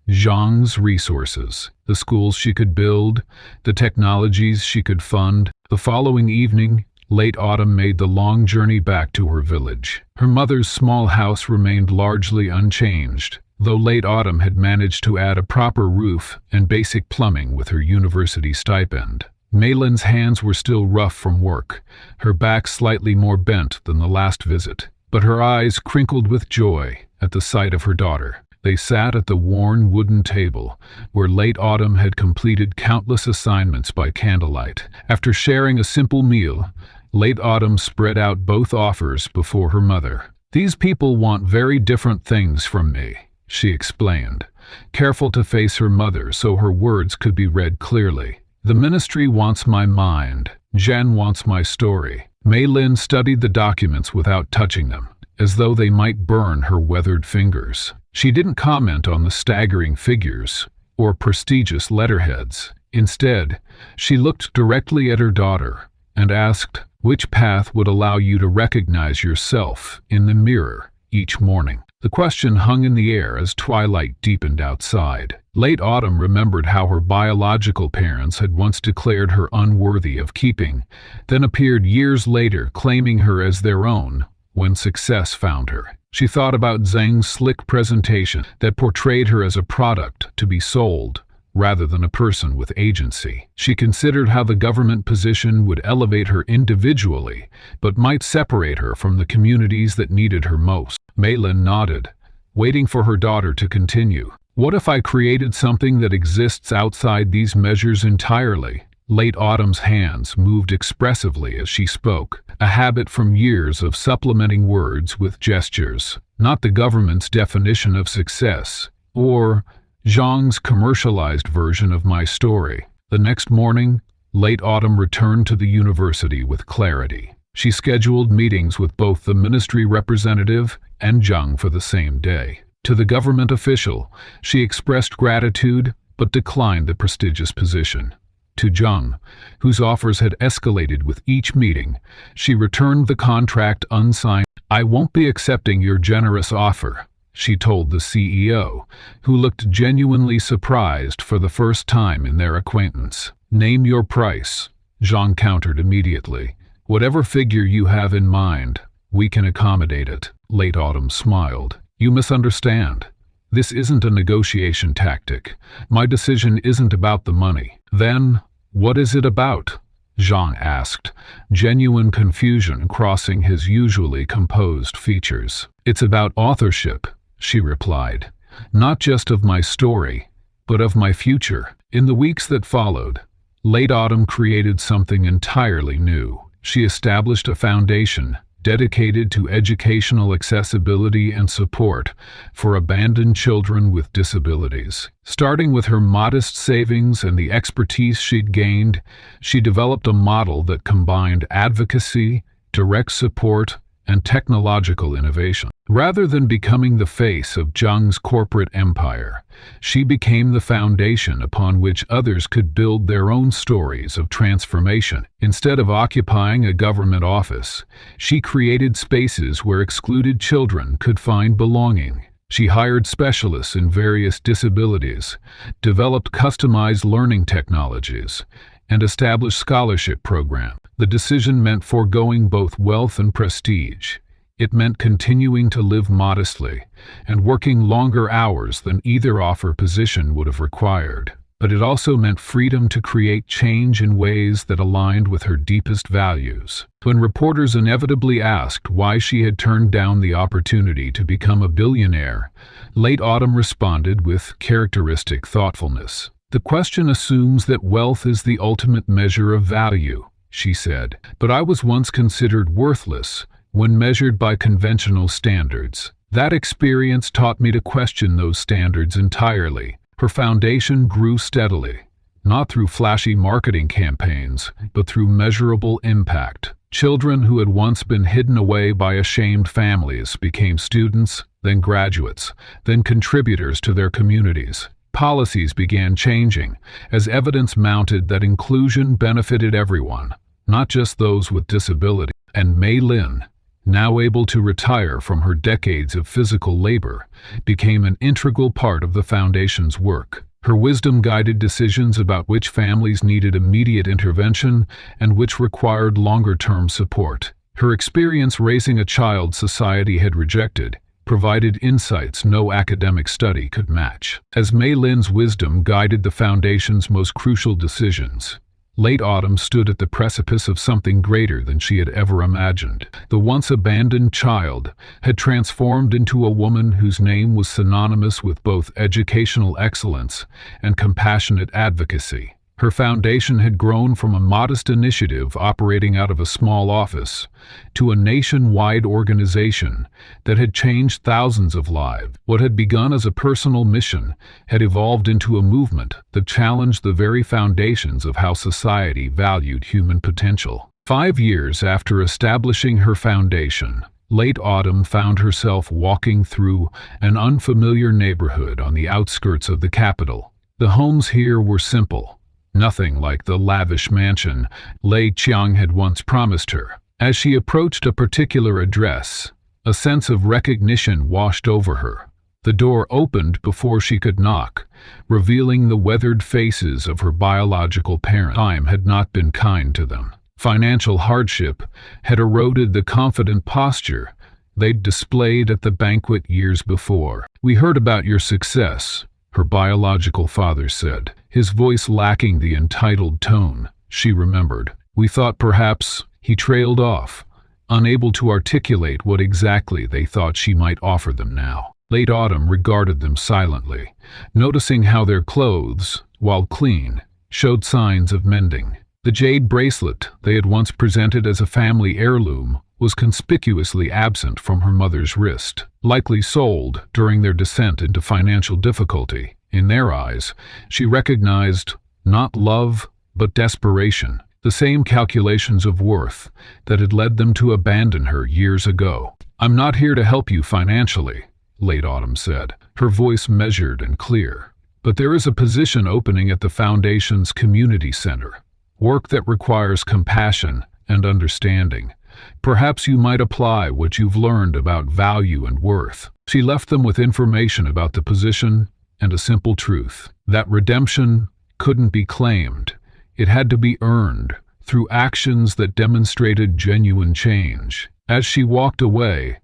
Zhang's resources, the schools she could build, the technologies she could fund. The following evening, Late Autumn made the long journey back to her village. Her mother's small house remained largely unchanged, though Late Autumn had managed to add a proper roof and basic plumbing with her university stipend. Maylin's hands were still rough from work, her back slightly more bent than the last visit, but her eyes crinkled with joy at the sight of her daughter. They sat at the worn wooden table, where Late Autumn had completed countless assignments by candlelight. After sharing a simple meal, Late Autumn spread out both offers before her mother. "These people want very different things from me," she explained, careful to face her mother so her words could be read clearly. "The ministry wants my mind. Jen wants my story." Maylin studied the documents without touching them, as though they might burn her weathered fingers. She didn't comment on the staggering figures or prestigious letterheads. Instead, she looked directly at her daughter and asked, "Which path would allow you to recognize yourself in the mirror each morning?" The question hung in the air as twilight deepened outside. Late Autumn remembered how her biological parents had once declared her unworthy of keeping, then appeared years later claiming her as their own when success found her. She thought about Zhang's slick presentation that portrayed her as a product to be sold, rather than a person with agency. She considered how the government position would elevate her individually, but might separate her from the communities that needed her most. Maylin nodded, waiting for her daughter to continue. "What if I created something that exists outside these measures entirely?" Late Autumn's hands moved expressively as she spoke, a habit from years of supplementing words with gestures. Not the government's definition of success, or Zhang's commercialized version of my story. The next morning, Late Autumn returned to the university with clarity. She scheduled meetings with both the ministry representative and Zhang for the same day. To the government official, she expressed gratitude but declined the prestigious position. To Zhang, whose offers had escalated with each meeting, she returned the contract unsigned. "I won't be accepting your generous offer," she told the CEO, who looked genuinely surprised for the first time in their acquaintance. "Name your price," Zhang countered immediately. "Whatever figure you have in mind, we can accommodate it." Late Autumn smiled. "You misunderstand. This isn't a negotiation tactic. My decision isn't about the money." "Then, what is it about?" Zhang asked, genuine confusion crossing his usually composed features. "It's about authorship," she replied. "Not just of my story, but of my future." In the weeks that followed, Late Autumn created something entirely new. She established a foundation dedicated to educational accessibility and support for abandoned children with disabilities. Starting with her modest savings and the expertise she'd gained, she developed a model that combined advocacy, direct support, and technological innovation. Rather than becoming the face of Zhang's corporate empire, she became the foundation upon which others could build their own stories of transformation. Instead of occupying a government office, she created spaces where excluded children could find belonging. She hired specialists in various disabilities, developed customized learning technologies, and established scholarship programs. The decision meant foregoing both wealth and prestige. It meant continuing to live modestly and working longer hours than either offer position would have required. but it also meant freedom to create change in ways that aligned with her deepest values. When reporters inevitably asked why she had turned down the opportunity to become a billionaire, Late Autumn responded with characteristic thoughtfulness. "The question assumes that wealth is the ultimate measure of value," she said, "but I was once considered worthless when measured by conventional standards. That experience taught me to question those standards entirely." Her foundation grew steadily, not through flashy marketing campaigns, but through measurable impact. Children who had once been hidden away by ashamed families became students, then graduates, then contributors to their communities. Policies began changing as evidence mounted that inclusion benefited everyone, not just those with disability. And Mei Lin, now able to retire from her decades of physical labor, became an integral part of the foundation's work. Her wisdom guided decisions about which families needed immediate intervention and which required longer-term support. Her experience raising a child society had rejected provided insights no academic study could match. As Mei Lin's wisdom guided the foundation's most crucial decisions, Late Autumn stood at the precipice of something greater than she had ever imagined. The once abandoned child had transformed into a woman whose name was synonymous with both educational excellence and compassionate advocacy. Her foundation had grown from a modest initiative operating out of a small office to a nationwide organization that had changed thousands of lives. What had begun as a personal mission had evolved into a movement that challenged the very foundations of how society valued human potential. 5 years after establishing her foundation, Late Autumn found herself walking through an unfamiliar neighborhood on the outskirts of the capital. The homes here were simple, nothing like the lavish mansion Lei Qiang had once promised her. As she approached a particular address, a sense of recognition washed over her. The door opened before she could knock, revealing the weathered faces of her biological parents. Time had not been kind to them. Financial hardship had eroded the confident posture they'd displayed at the banquet years before. "We heard about your success," her biological father said, his voice lacking the entitled tone she remembered. "We thought perhaps—" He trailed off, unable to articulate what exactly they thought she might offer them now. Late Autumn regarded them silently, noticing how their clothes, while clean, showed signs of mending. The jade bracelet they had once presented as a family heirloom was conspicuously absent from her mother's wrist, likely sold during their descent into financial difficulty. In their eyes, she recognized not love, but desperation, the same calculations of worth that had led them to abandon her years ago. "I'm not here to help you financially," Late Autumn said, her voice measured and clear. "But there is a position opening at the Foundation's community center, work that requires compassion and understanding. Perhaps you might apply what you've learned about value and worth." She left them with information about the position and a simple truth: that redemption couldn't be claimed. It had to be earned through actions that demonstrated genuine change. As she walked away,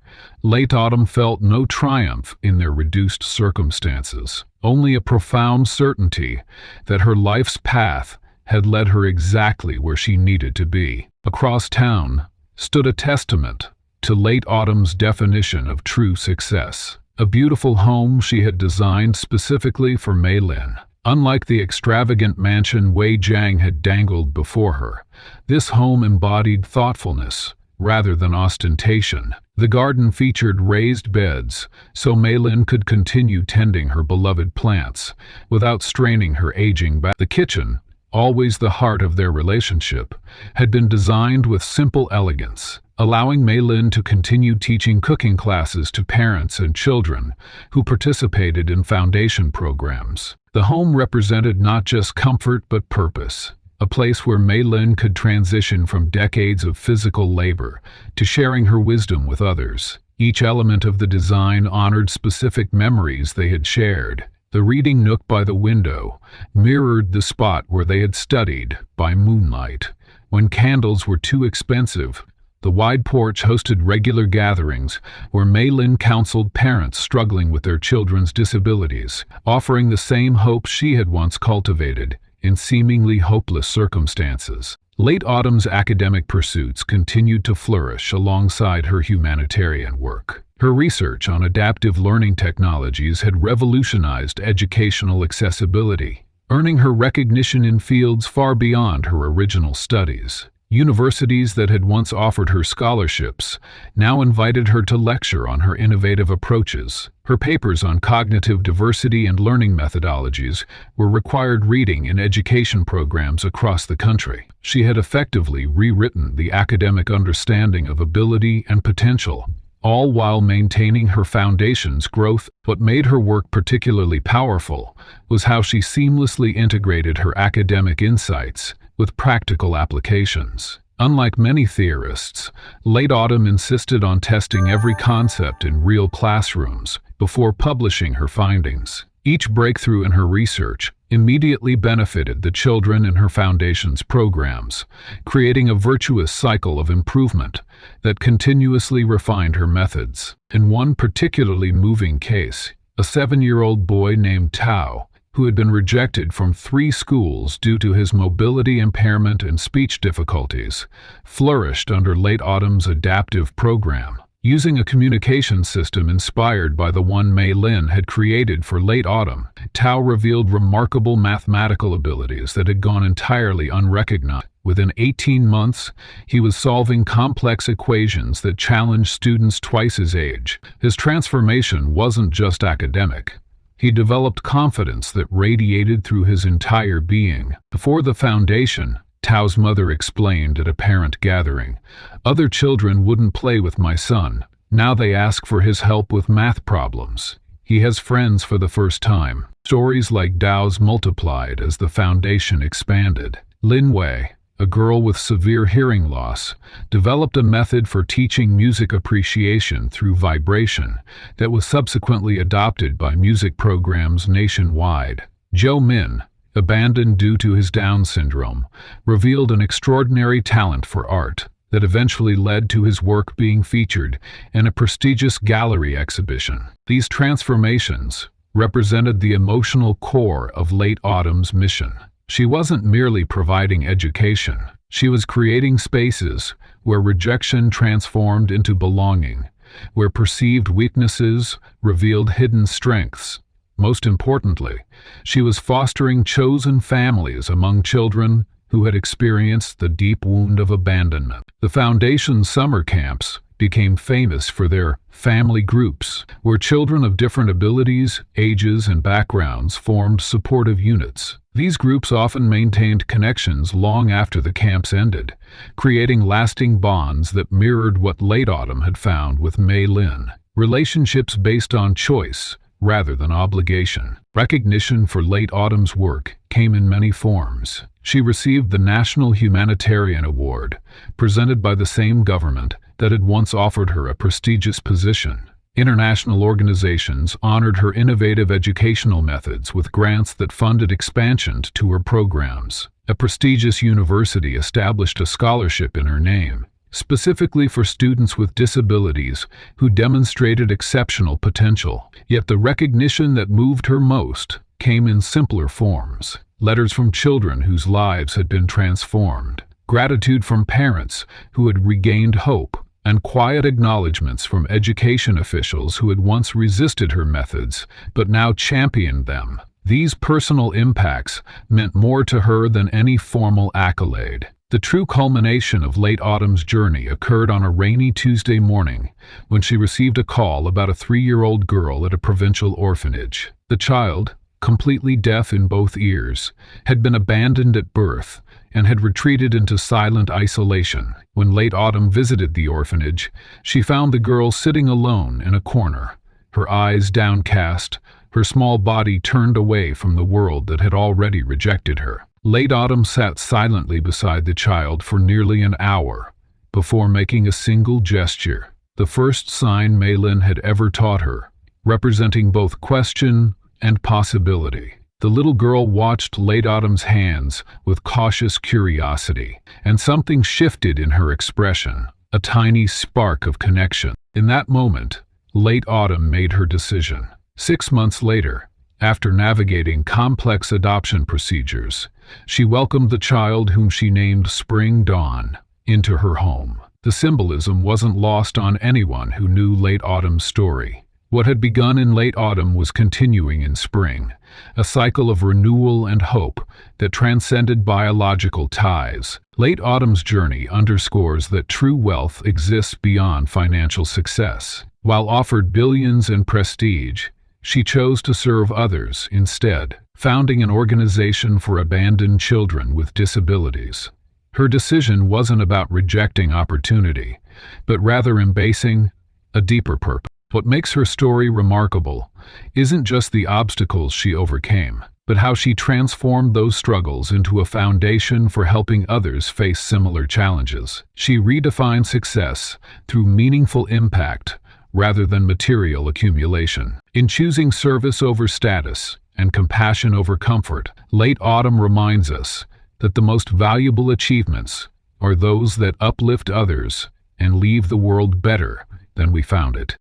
Late Autumn felt no triumph in their reduced circumstances, only a profound certainty that her life's path had led her exactly where she needed to be. Across town stood a testament to Late Autumn's definition of true success. A beautiful home she had designed specifically for Mei Lin. Unlike the extravagant mansion Wei Jiang had dangled before her, this home embodied thoughtfulness rather than ostentation. The garden featured raised beds, so Mei Lin could continue tending her beloved plants without straining her aging back. The kitchen, always the heart of their relationship, had been designed with simple elegance, allowing Mei Lin to continue teaching cooking classes to parents and children who participated in foundation programs. The home represented not just comfort but purpose, a place where Mei Lin could transition from decades of physical labor to sharing her wisdom with others. Each element of the design honored specific memories they had shared. The reading nook by the window mirrored the spot where they had studied by moonlight. When candles were too expensive, The wide porch hosted regular gatherings where Maylin counseled parents struggling with their children's disabilities, offering the same hope she had once cultivated in seemingly hopeless circumstances. Late Autumn's academic pursuits continued to flourish alongside her humanitarian work. Her research on adaptive learning technologies had revolutionized educational accessibility, earning her recognition in fields far beyond her original studies. Universities that had once offered her scholarships now invited her to lecture on her innovative approaches. Her papers on cognitive diversity and learning methodologies were required reading in education programs across the country. She had effectively rewritten the academic understanding of ability and potential, all while maintaining her foundation's growth. What made her work particularly powerful was how she seamlessly integrated her academic insights with practical applications. Unlike many theorists, Late Autumn insisted on testing every concept in real classrooms before publishing her findings. Each breakthrough in her research immediately benefited the children in her foundation's programs, creating a virtuous cycle of improvement that continuously refined her methods. In one particularly moving case, a 7-year-old boy named Tao, who had been rejected from 3 schools due to his mobility impairment and speech difficulties, flourished under Late Autumn's adaptive program. Using a communication system inspired by the one Maylin had created for Late Autumn, Tao revealed remarkable mathematical abilities that had gone entirely unrecognized. Within 18 months, he was solving complex equations that challenged students twice his age. His transformation wasn't just academic. He developed confidence that radiated through his entire being. Before the foundation, Tao's mother explained at a parent gathering, "Other children wouldn't play with my son. Now they ask for his help with math problems. He has friends for the first time." Stories like Tao's multiplied as the foundation expanded. Lin Wei, a girl with severe hearing loss, developed a method for teaching music appreciation through vibration that was subsequently adopted by music programs nationwide. Zhou Min, abandoned due to his Down syndrome, revealed an extraordinary talent for art that eventually led to his work being featured in a prestigious gallery exhibition. These transformations represented the emotional core of Late Autumn's mission. She wasn't merely providing education. She was creating spaces where rejection transformed into belonging, where perceived weaknesses revealed hidden strengths. Most importantly, she was fostering chosen families among children who had experienced the deep wound of abandonment. The foundation's summer camps became famous for their family groups, where children of different abilities, ages, and backgrounds formed supportive units. These groups often maintained connections long after the camps ended, creating lasting bonds that mirrored what Late Autumn had found with Maylin. Relationships based on choice rather than obligation. Recognition for Late Autumn's work came in many forms. She received the National Humanitarian Award, presented by the same government that had once offered her a prestigious position. International organizations honored her innovative educational methods with grants that funded expansion to her programs. A prestigious university established a scholarship in her name, specifically for students with disabilities who demonstrated exceptional potential. Yet the recognition that moved her most came in simpler forms. Letters from children whose lives had been transformed, gratitude from parents who had regained hope, and quiet acknowledgments from education officials who had once resisted her methods but now championed them. These personal impacts meant more to her than any formal accolade. The true culmination of Late Autumn's journey occurred on a rainy Tuesday morning when she received a call about a 3-year-old girl at a provincial orphanage. The child, completely deaf in both ears, had been abandoned at birth and had retreated into silent isolation. When Late Autumn visited the orphanage, she found the girl sitting alone in a corner, her eyes downcast, her small body turned away from the world that had already rejected her. Late Autumn sat silently beside the child for nearly an hour before making a single gesture, the first sign Maylin had ever taught her, representing both question and possibility. The little girl watched Late Autumn's hands with cautious curiosity, and something shifted in her expression. a tiny spark of connection. In that moment, late autumn made her decision. 6 months later, after navigating complex adoption procedures, she welcomed the child whom she named Spring Dawn into her home. The symbolism wasn't lost on anyone who knew late autumn's story. What had begun in late autumn was continuing in spring, a cycle of renewal and hope that transcended biological ties. Late autumn's journey underscores that true wealth exists beyond financial success. While offered billions and prestige, she chose to serve others instead, founding an organization for abandoned children with disabilities. Her decision wasn't about rejecting opportunity, but rather embracing a deeper purpose. What makes her story remarkable isn't just the obstacles she overcame, but how she transformed those struggles into a foundation for helping others face similar challenges. She redefined success through meaningful impact rather than material accumulation. In choosing service over status and compassion over comfort, late autumn reminds us that the most valuable achievements are those that uplift others and leave the world better than we found it.